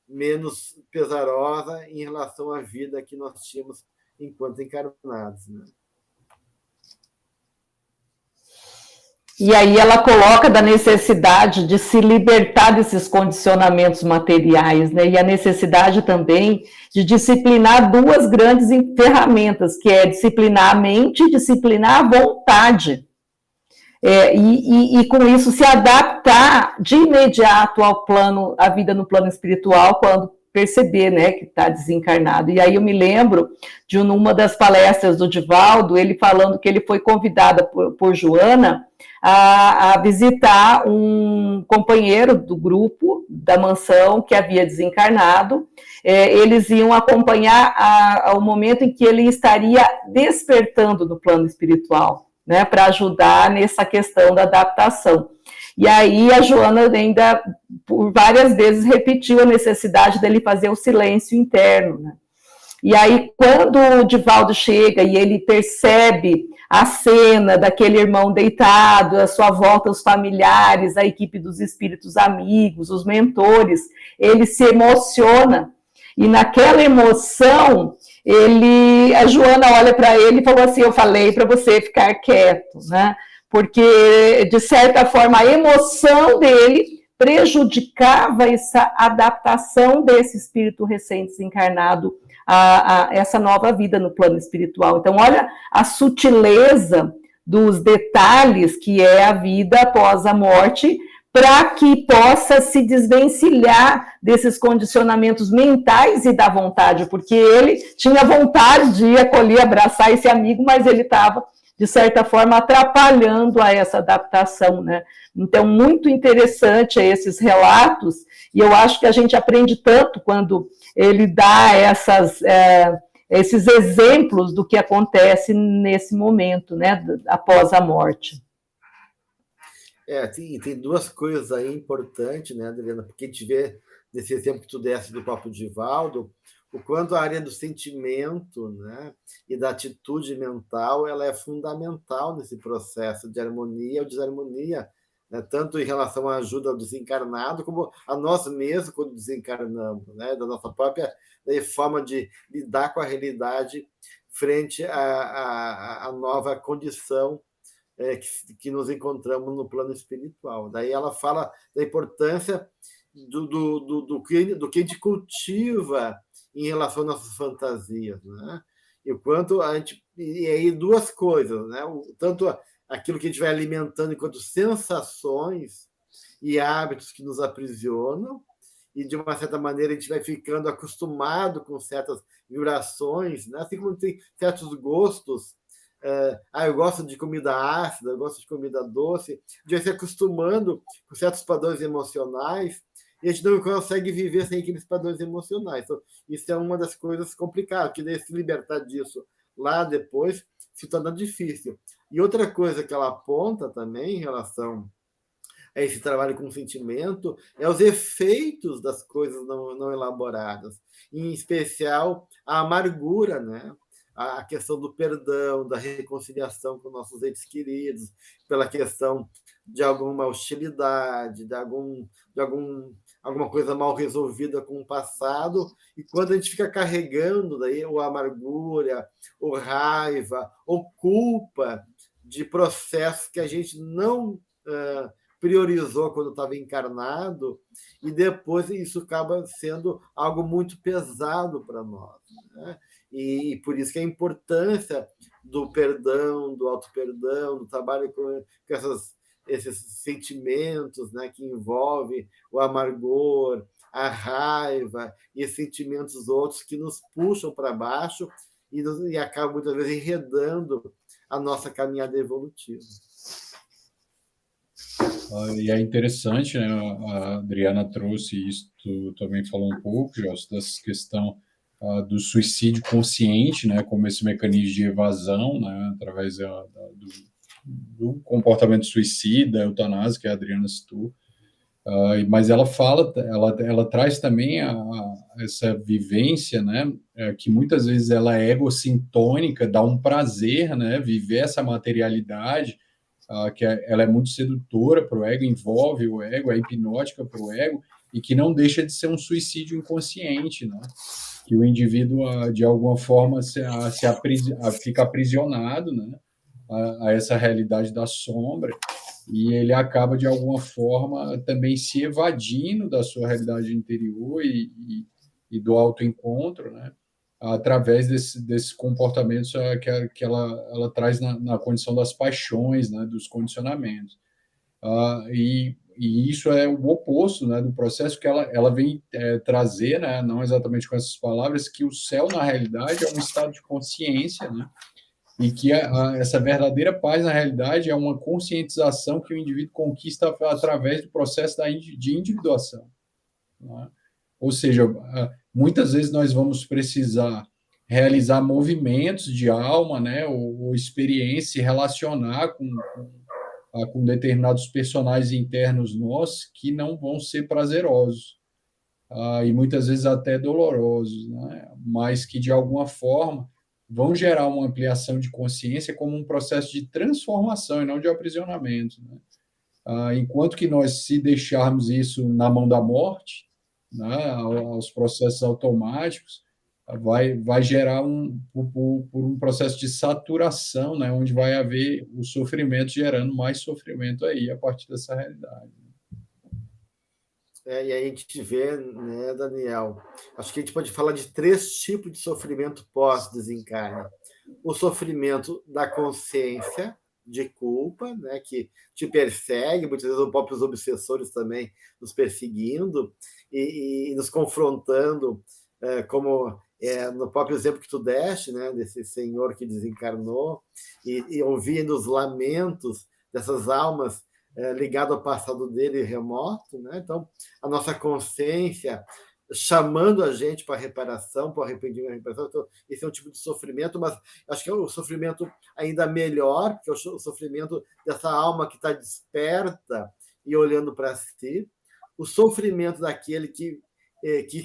S1: menos pesarosa em relação à vida que nós tínhamos enquanto encarnados, né?
S2: E aí ela coloca da necessidade de se libertar desses condicionamentos materiais, né? E a necessidade também de disciplinar duas grandes ferramentas, que é disciplinar a mente e disciplinar a vontade. E com isso se adaptar de imediato ao plano, à vida no plano espiritual, quando perceber, né, que está desencarnado. E aí eu me lembro de uma das palestras do Divaldo, ele falando que ele foi convidado por Joana a visitar um companheiro do grupo da mansão que havia desencarnado. Eles iam acompanhar ao momento em que ele estaria despertando no plano espiritual, né, para ajudar nessa questão da adaptação. E aí a Joana ainda, por várias vezes, repetiu a necessidade dele fazer o silêncio interno, né? E aí, quando o Divaldo chega e ele percebe a cena daquele irmão deitado, a sua volta os familiares, a equipe dos espíritos amigos, os mentores, ele se emociona. E naquela emoção, a Joana olha para ele e falou assim: eu falei para você ficar quieto, né? Porque, de certa forma, a emoção dele prejudicava essa adaptação desse espírito recém-desencarnado a essa nova vida no plano espiritual. Então, olha a sutileza dos detalhes que é a vida após a morte, para que possa se desvencilhar desses condicionamentos mentais e da vontade, porque ele tinha vontade de ir acolher, abraçar esse amigo, mas ele estava, de certa forma, atrapalhando a essa adaptação, né? Então, muito interessante esses relatos, e eu acho que a gente aprende tanto quando ele dá esses exemplos do que acontece nesse momento, né, após a morte.
S1: Tem duas coisas aí importantes, né, Adriana? Porque a gente vê, nesse exemplo que tu desse do próprio Divaldo, o quanto a área do sentimento, né, e da atitude mental ela é fundamental nesse processo de harmonia ou desarmonia, né, tanto em relação à ajuda ao desencarnado, como a nós mesmos quando desencarnamos, né, da nossa própria forma de lidar com a realidade frente à nova condição que nos encontramos no plano espiritual. Daí ela fala da importância do que a gente cultiva em relação às nossas fantasias, né? E o quanto a gente... E aí duas coisas, né? Tanto aquilo que a gente vai alimentando enquanto sensações e hábitos que nos aprisionam, e de uma certa maneira a gente vai ficando acostumado com certas vibrações, né? Assim como tem certos gostos. Eu gosto de comida ácida, eu gosto de comida doce, a gente vai se acostumando com certos padrões emocionais e a gente não consegue viver sem aqueles padrões emocionais. Então, isso é uma das coisas complicadas, porque se libertar disso lá depois se torna difícil. E outra coisa que ela aponta também em relação a esse trabalho com sentimento é os efeitos das coisas não elaboradas, em especial a amargura, né? A questão do perdão, da reconciliação com nossos entes queridos, pela questão de alguma hostilidade, de alguma coisa mal resolvida com o passado, e quando a gente fica carregando daí ou amargura, ou raiva, ou culpa de processos que a gente não priorizou quando estava encarnado, e depois isso acaba sendo algo muito pesado para nós, né? E por isso que a importância do perdão, do auto-perdão, do trabalho com esses sentimentos, né, que envolvem o amargor, a raiva e sentimentos outros que nos puxam para baixo e acabam muitas vezes enredando a nossa caminhada evolutiva.
S3: E é interessante, né? A Adriana trouxe isso, tu também falou um pouco, Gelson, dessa questão do suicídio consciente, né, como esse mecanismo de evasão, né, através do comportamento suicida, eutanásia, que a Adriana citou. Mas ela fala, ela traz também essa vivência, né, que muitas vezes ela é egocintônica, dá um prazer, né, viver essa materialidade, ela é muito sedutora para o ego, envolve o ego, é hipnótica para o ego, e que não deixa de ser um suicídio inconsciente, né? Que o indivíduo, de alguma forma, fica aprisionado, né? A essa realidade da sombra, e ele acaba, de alguma forma, também se evadindo da sua realidade interior e do autoencontro, né? Através desses comportamentos que ela traz na condição das paixões, né? Dos condicionamentos. E isso é o oposto, né, do processo que ela vem trazer, né, não exatamente com essas palavras, que o céu, na realidade, é um estado de consciência, né, e que essa verdadeira paz, na realidade, é uma conscientização que o indivíduo conquista através do processo de individuação, né? Ou seja, muitas vezes nós vamos precisar realizar movimentos de alma, né, ou experiência, se relacionar com determinados personagens internos nossos que não vão ser prazerosos, e muitas vezes até dolorosos, né? Mas que, de alguma forma, vão gerar uma ampliação de consciência como um processo de transformação e não de aprisionamento, né? Enquanto que nós, se deixarmos isso na mão da morte, né, aos processos automáticos, vai gerar por um processo de saturação, né, onde vai haver o sofrimento gerando mais sofrimento aí a partir dessa realidade.
S1: E aí a gente vê, né, Daniel, acho que a gente pode falar de 3 tipos de sofrimento pós-desencarne. O sofrimento da consciência de culpa, né, que te persegue, muitas vezes os próprios obsessores também nos perseguindo e nos confrontando, como no próprio exemplo que tu deste, né, desse senhor que desencarnou, e ouvindo os lamentos dessas almas ligado ao passado dele remoto, né? Então, a nossa consciência chamando a gente para reparação, para arrependimento, reparação. Então, esse é um tipo de sofrimento, mas acho que é o sofrimento ainda melhor, que é o sofrimento dessa alma que está desperta e olhando para si, o sofrimento daquele que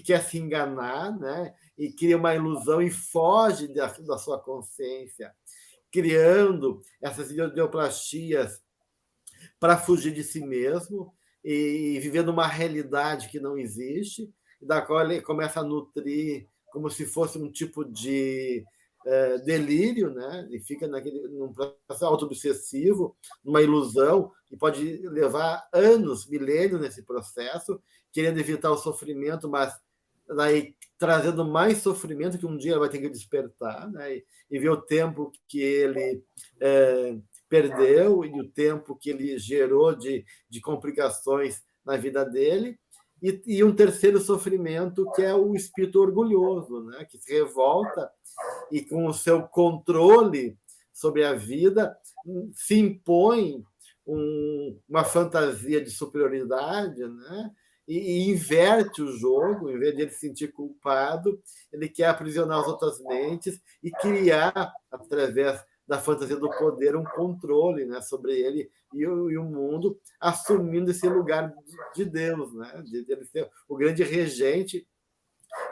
S1: quer se enganar, né? E cria uma ilusão e foge da sua consciência, criando essas ideoplastias para fugir de si mesmo e vivendo uma realidade que não existe, da qual ele começa a nutrir como se fosse um tipo de delírio, né? Ele fica num processo auto-obsessivo, numa ilusão, e pode levar anos, milênios nesse processo, querendo evitar o sofrimento, mas daí trazendo mais sofrimento, que um dia ele vai ter que despertar, né? E ver o tempo que ele perdeu e o tempo que ele gerou de complicações na vida dele, e um terceiro sofrimento, que é o espírito orgulhoso, né? Que se revolta e, com o seu controle sobre a vida, se impõe uma fantasia de superioridade, né? E inverte o jogo. Em vez de ele se sentir culpado, ele quer aprisionar as outras mentes e criar, através da fantasia do poder, um controle, né, sobre ele e o mundo, assumindo esse lugar de Deus, né, de ele ser o grande regente,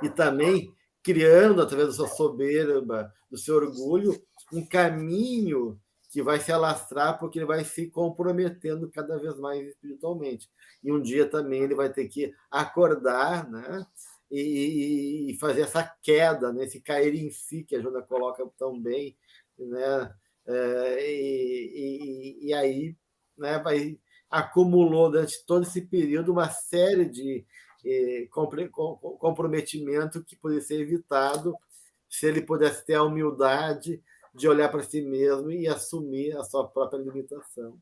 S1: e também criando, através da sua soberba, do seu orgulho, um caminho que vai se alastrar, porque ele vai se comprometendo cada vez mais espiritualmente. E um dia também ele vai ter que acordar, né, e fazer essa queda, né, esse cair em si, que a Joana coloca tão bem, né? E aí, né, acumulou durante todo esse período uma série de comprometimento que poderia ser evitado se ele pudesse ter a humildade de olhar para si mesmo e assumir a sua própria limitação.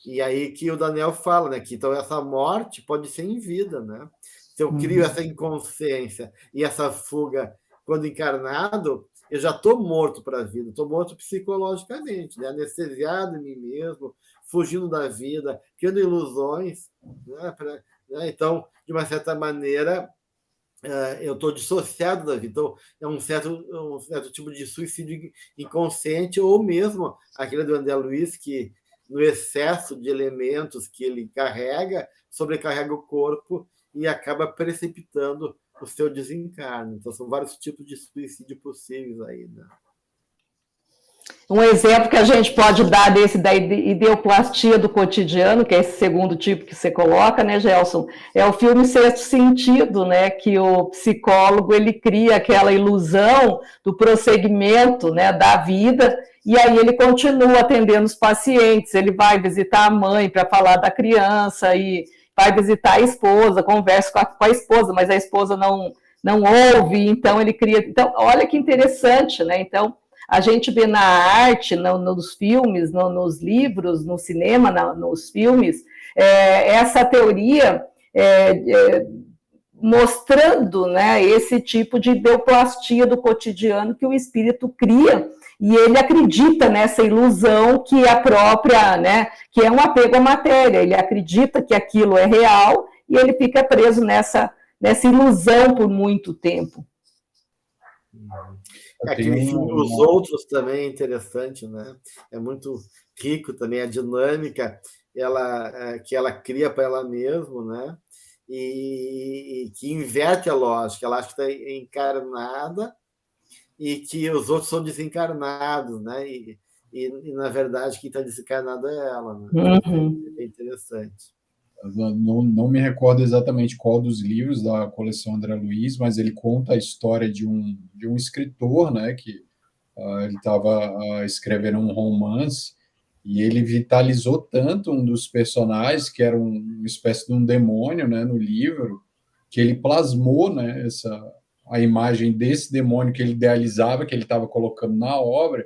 S1: E aí que o Daniel fala, né, que então essa morte pode ser em vida, né? Se eu crio essa inconsciência e essa fuga quando encarnado, eu já estou morto para a vida, estou morto psicologicamente, né? Anestesiado em mim mesmo, fugindo da vida, criando ilusões, né? Então, de uma certa maneira, eu estou dissociado da vida. Então, é um certo tipo de suicídio inconsciente, ou mesmo aquele do André Luiz, que, no excesso de elementos que ele carrega, sobrecarrega o corpo e acaba precipitando o seu desencarne. Então, são vários tipos de suicídio possíveis aí, né?
S2: Um exemplo que a gente pode dar desse da ideoplastia do cotidiano, que é esse segundo tipo que você coloca, né, Gelson? É o filme Sexto Sentido, né, que o psicólogo ele cria aquela ilusão do prosseguimento, né, da vida, e aí ele continua atendendo os pacientes, ele vai visitar a mãe para falar da criança, e vai visitar a esposa, conversa com a esposa, mas a esposa não ouve, então ele cria... Então, olha que interessante, né? Então, a gente vê na arte, nos filmes, nos livros, no cinema, nos filmes, essa teoria mostrando, né, esse tipo de ideoplastia do cotidiano que o espírito cria, e ele acredita nessa ilusão que a própria, né, que é um apego à matéria, ele acredita que aquilo é real e ele fica preso nessa ilusão por muito tempo.
S1: Aquele filme Os Outros também é interessante, né? É muito rico também a dinâmica que ela cria para ela mesma, né? E que inverte a lógica. Ela acha que está encarnada e que os outros são desencarnados, né? E na verdade, quem está desencarnado é ela, né? É interessante.
S3: Não me recordo exatamente qual dos livros da coleção André Luiz, mas ele conta a história de um escritor, né, que ele estava escrevendo um romance e ele vitalizou tanto um dos personagens, que era uma espécie de um demônio, né, no livro, que ele plasmou, né, a imagem desse demônio que ele idealizava, que ele estava colocando na obra,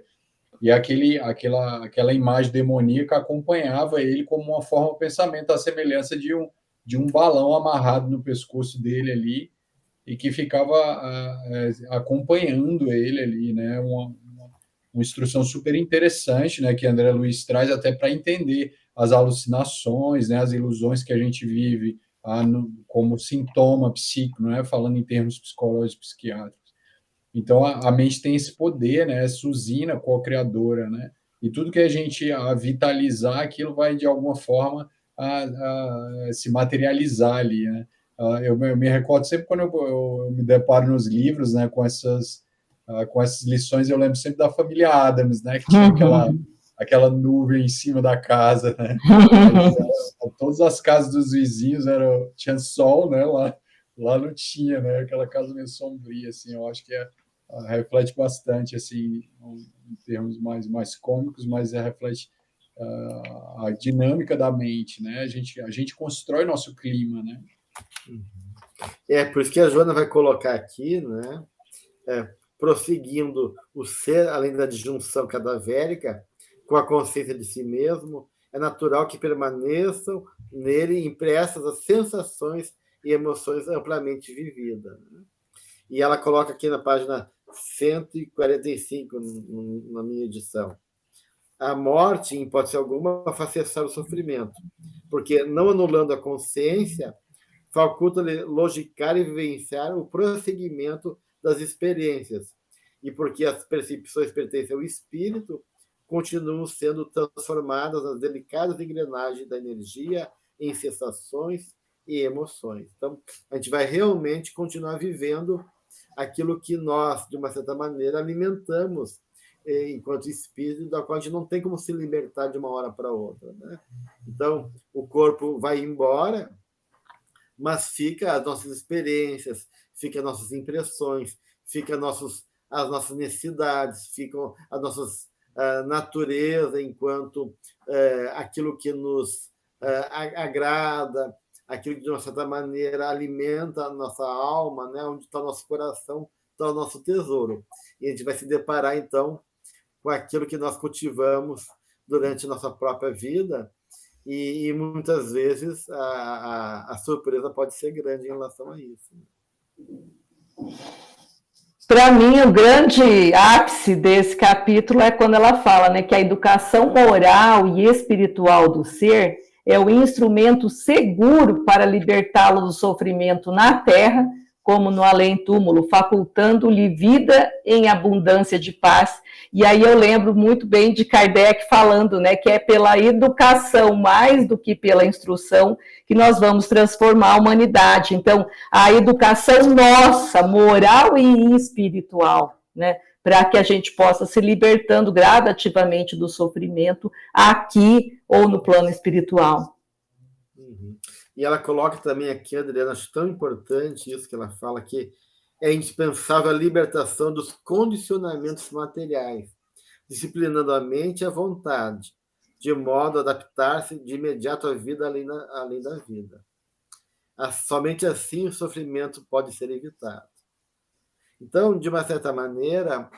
S3: e aquela imagem demoníaca acompanhava ele como uma forma de pensamento, à semelhança de um balão amarrado no pescoço dele ali, e que ficava acompanhando ele ali, né? Uma instrução super interessante, né? Que André Luiz traz até para entender as alucinações, né? As ilusões que a gente vive como sintoma psíquico, né? Falando em termos psicológicos, psiquiátricos. Então, a mente tem esse poder, né? Essa usina co-criadora, né? E tudo que a gente vitalizar, aquilo vai, de alguma forma, se materializar ali, né? Eu me recordo sempre quando eu me deparo nos livros, né? Com essas lições, eu lembro sempre da família Addams, né? Que tinha aquela nuvem em cima da casa, né? Todas as casas dos vizinhos tinha sol, né? Lá não tinha, né? Aquela casa meio sombria, assim. Eu acho que reflete bastante, assim, em termos mais cômicos, mas reflete a dinâmica da mente, né? A gente constrói nosso clima, né?
S1: Por isso que a Joana vai colocar aqui, né? Prosseguindo o ser, além da disjunção cadavérica, com a consciência de si mesmo, é natural que permaneçam nele impressas as sensações e emoções amplamente vividas. Né? E ela coloca aqui na página 145, na minha edição. A morte, em hipótese alguma, faz cessar o sofrimento, porque, não anulando a consciência, faculta-lhe logicar e vivenciar o prosseguimento das experiências, e porque as percepções pertencem ao espírito, continuam sendo transformadas nas delicadas engrenagens da energia em sensações e emoções. Então, a gente vai realmente continuar vivendo aquilo que nós, de uma certa maneira, alimentamos enquanto espírito, da qual a gente não tem como se libertar de uma hora para outra. Né? Então, o corpo vai embora, mas fica as nossas experiências, fica as nossas impressões, fica as nossas necessidades, ficam as nossas natureza enquanto aquilo que nos agrada, aquilo que, de uma certa maneira, alimenta a nossa alma, né? Onde está o nosso coração, está o nosso tesouro. E a gente vai se deparar, então, com aquilo que nós cultivamos durante a nossa própria vida, e muitas vezes a surpresa pode ser grande em relação a isso.
S2: Para mim, o grande ápice desse capítulo é quando ela fala, né, que a educação moral e espiritual do ser é o instrumento seguro para libertá-lo do sofrimento na Terra, como no além-túmulo, facultando-lhe vida em abundância de paz. E aí eu lembro muito bem de Kardec falando, né, que é pela educação, mais do que pela instrução, que nós vamos transformar a humanidade. Então, a educação nossa, moral e espiritual, né, para que a gente possa se libertando gradativamente do sofrimento aqui ou no plano espiritual.
S1: Uhum. E ela coloca também aqui, Adriana, acho tão importante isso que ela fala, que é indispensável a libertação dos condicionamentos materiais, disciplinando a mente e a vontade, de modo a adaptar-se de imediato à vida além da vida. Somente assim o sofrimento pode ser evitado. Então, de uma certa maneira,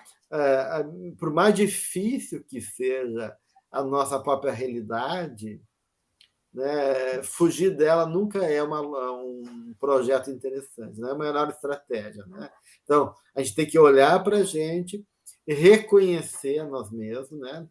S1: por mais difícil que seja a nossa própria realidade, né, fugir dela nunca é um projeto interessante, não é a melhor estratégia. Né? Então, a gente tem que olhar para a gente, reconhecer a nós mesmos, né?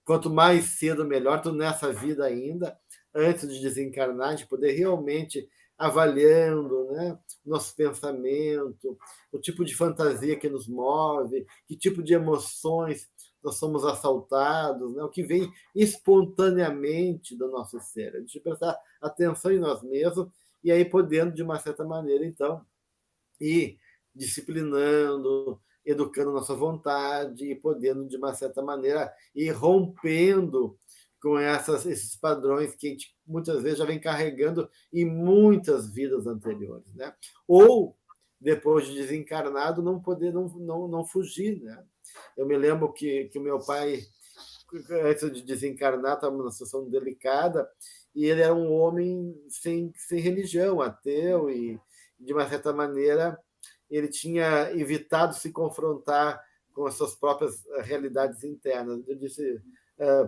S1: Quanto mais cedo, melhor, então, nessa vida ainda, antes de desencarnar, a gente poder realmente avaliando, né, nosso pensamento, o tipo de fantasia que nos move, que tipo de emoções nós somos assaltados, né, o que vem espontaneamente do nosso ser. A gente prestar atenção em nós mesmos e aí podendo, de uma certa maneira, então, ir disciplinando, educando nossa vontade e podendo, de uma certa maneira, ir rompendo com esses padrões que a gente muitas vezes já vem carregando em muitas vidas anteriores, né? Ou depois de desencarnado não poder não fugir, né? Eu me lembro que o meu pai, antes de desencarnar, estava numa situação delicada e ele era um homem sem religião, ateu, e de uma certa maneira ele tinha evitado se confrontar com as suas próprias realidades internas. Eu disse: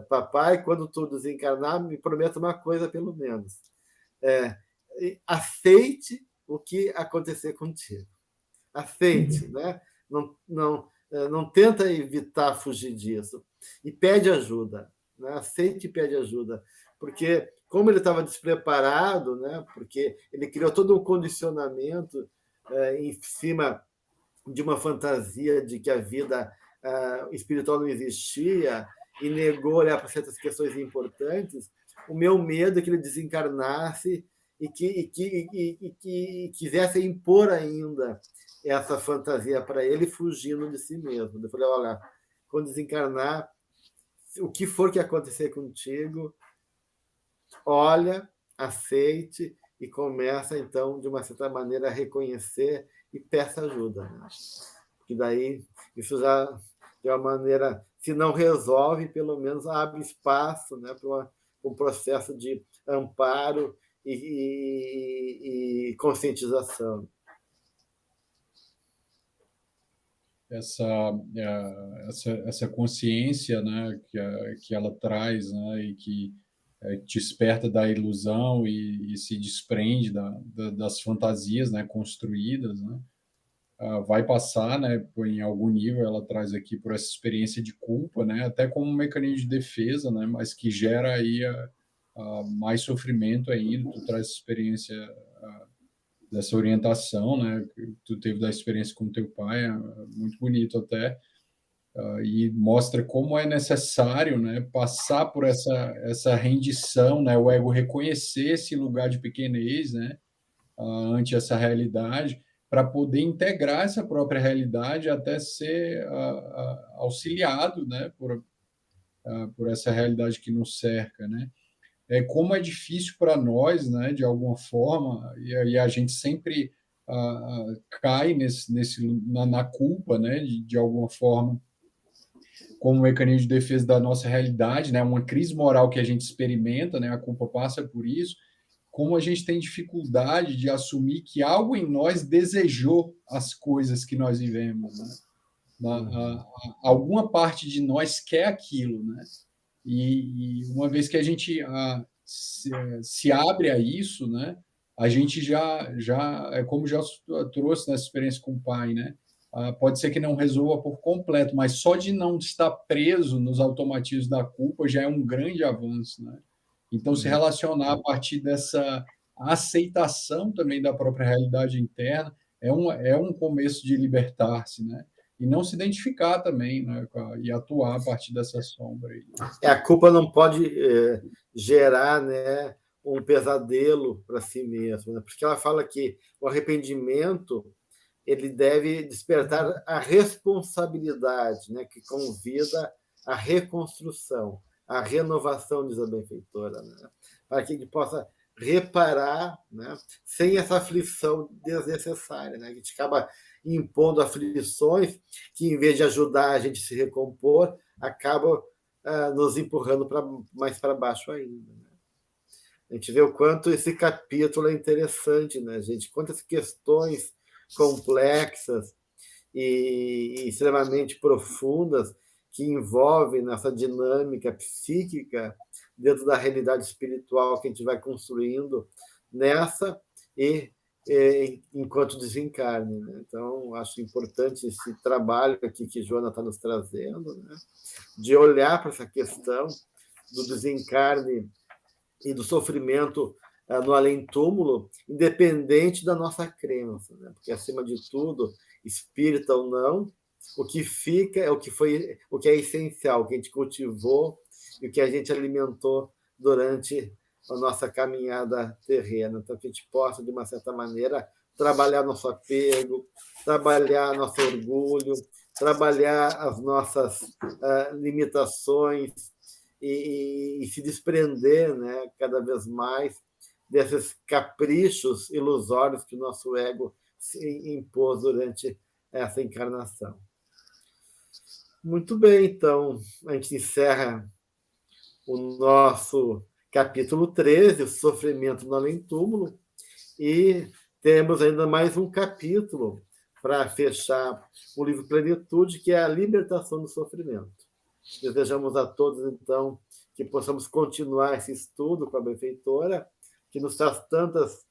S1: papai, quando tu desencarnar, me prometa uma coisa, pelo menos. Aceite o que acontecer contigo. Aceite, né? Não tenta evitar fugir disso. E pede ajuda. Né? Aceite e pede ajuda. Porque, como ele estava despreparado, né? Porque ele criou todo um condicionamento em cima de uma fantasia de que a vida espiritual não existia e negou olhar para certas questões importantes, o meu medo é que ele desencarnasse e que quisesse impor ainda essa fantasia para ele, fugindo de si mesmo. Eu falei: olha, quando desencarnar, o que for que acontecer contigo, olha, aceite e começa, então, de uma certa maneira, a reconhecer e peça ajuda. Né? Porque daí isso já, de uma maneira, se não resolve, pelo menos abre espaço, né, para um processo de amparo e conscientização.
S3: Essa consciência, né, que ela traz, né, e que desperta da ilusão e se desprende das fantasias, né, construídas, né, vai passar, né, em algum nível, ela traz aqui por essa experiência de culpa, né, até como um mecanismo de defesa, né, mas que gera aí mais sofrimento ainda. Tu traz essa experiência dessa orientação, né, que tu teve da experiência com teu pai, muito bonito até, e mostra como é necessário, né, passar por essa rendição, né, o ego reconhecer esse lugar de pequenez, né, ante essa realidade, para poder integrar essa própria realidade até ser auxiliado, né, por essa realidade que nos cerca, né. Como é difícil para nós, né, de alguma forma, e a gente sempre cai na culpa, né, de alguma forma, como mecanismo de defesa da nossa realidade, né, uma crise moral que a gente experimenta, né, a culpa passa por isso, como a gente tem dificuldade de assumir que algo em nós desejou as coisas que nós vivemos, né? Alguma parte de nós quer aquilo, né? E uma vez que a gente se abre a isso, né, a gente já como já trouxe nessa experiência com o pai, né, pode ser que não resolva por completo, mas só de não estar preso nos automatismos da culpa já é um grande avanço, né? Então, se relacionar a partir dessa aceitação também da própria realidade interna, é um começo de libertar-se, né? E não se identificar também, né? E atuar a partir dessa sombra aí.
S1: A culpa não pode gerar, né, um pesadelo para si mesmo, né? Porque ela fala que o arrependimento ele deve despertar a responsabilidade, né, que convida à reconstrução, à renovação, diz a benfeitora, né, para que ele possa reparar, né, sem essa aflição desnecessária, né, que a gente acaba impondo aflições que, em vez de ajudar a gente a se recompor, acabam nos empurrando mais para baixo ainda. Né? A gente vê o quanto esse capítulo é interessante, né, gente? Quantas questões complexas e extremamente profundas que envolvem nessa dinâmica psíquica dentro da realidade espiritual que a gente vai construindo nessa e enquanto desencarne. Né? Então, acho importante esse trabalho aqui que Joana está nos trazendo, né? De olhar para essa questão do desencarne e do sofrimento no além-túmulo, independente da nossa crença, né? Porque, acima de tudo, espírita ou não, o que fica é o que é essencial, o que a gente cultivou e o que a gente alimentou durante a nossa caminhada terrena. Então, que a gente possa, de uma certa maneira, trabalhar nosso apego, trabalhar nosso orgulho, trabalhar as nossas limitações e se desprender, né, cada vez mais desses caprichos ilusórios que o nosso ego se impôs durante essa encarnação. Muito bem, então, a gente encerra o nosso capítulo 13, o sofrimento no além-túmulo, e temos ainda mais um capítulo para fechar o livro Plenitude, que é a libertação do sofrimento. Desejamos a todos, então, que possamos continuar esse estudo com a benfeitora, que nos traz tantas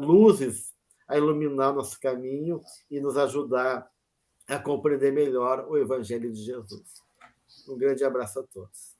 S1: luzes a iluminar nosso caminho e nos ajudar a compreender melhor o Evangelho de Jesus. Um grande abraço a todos.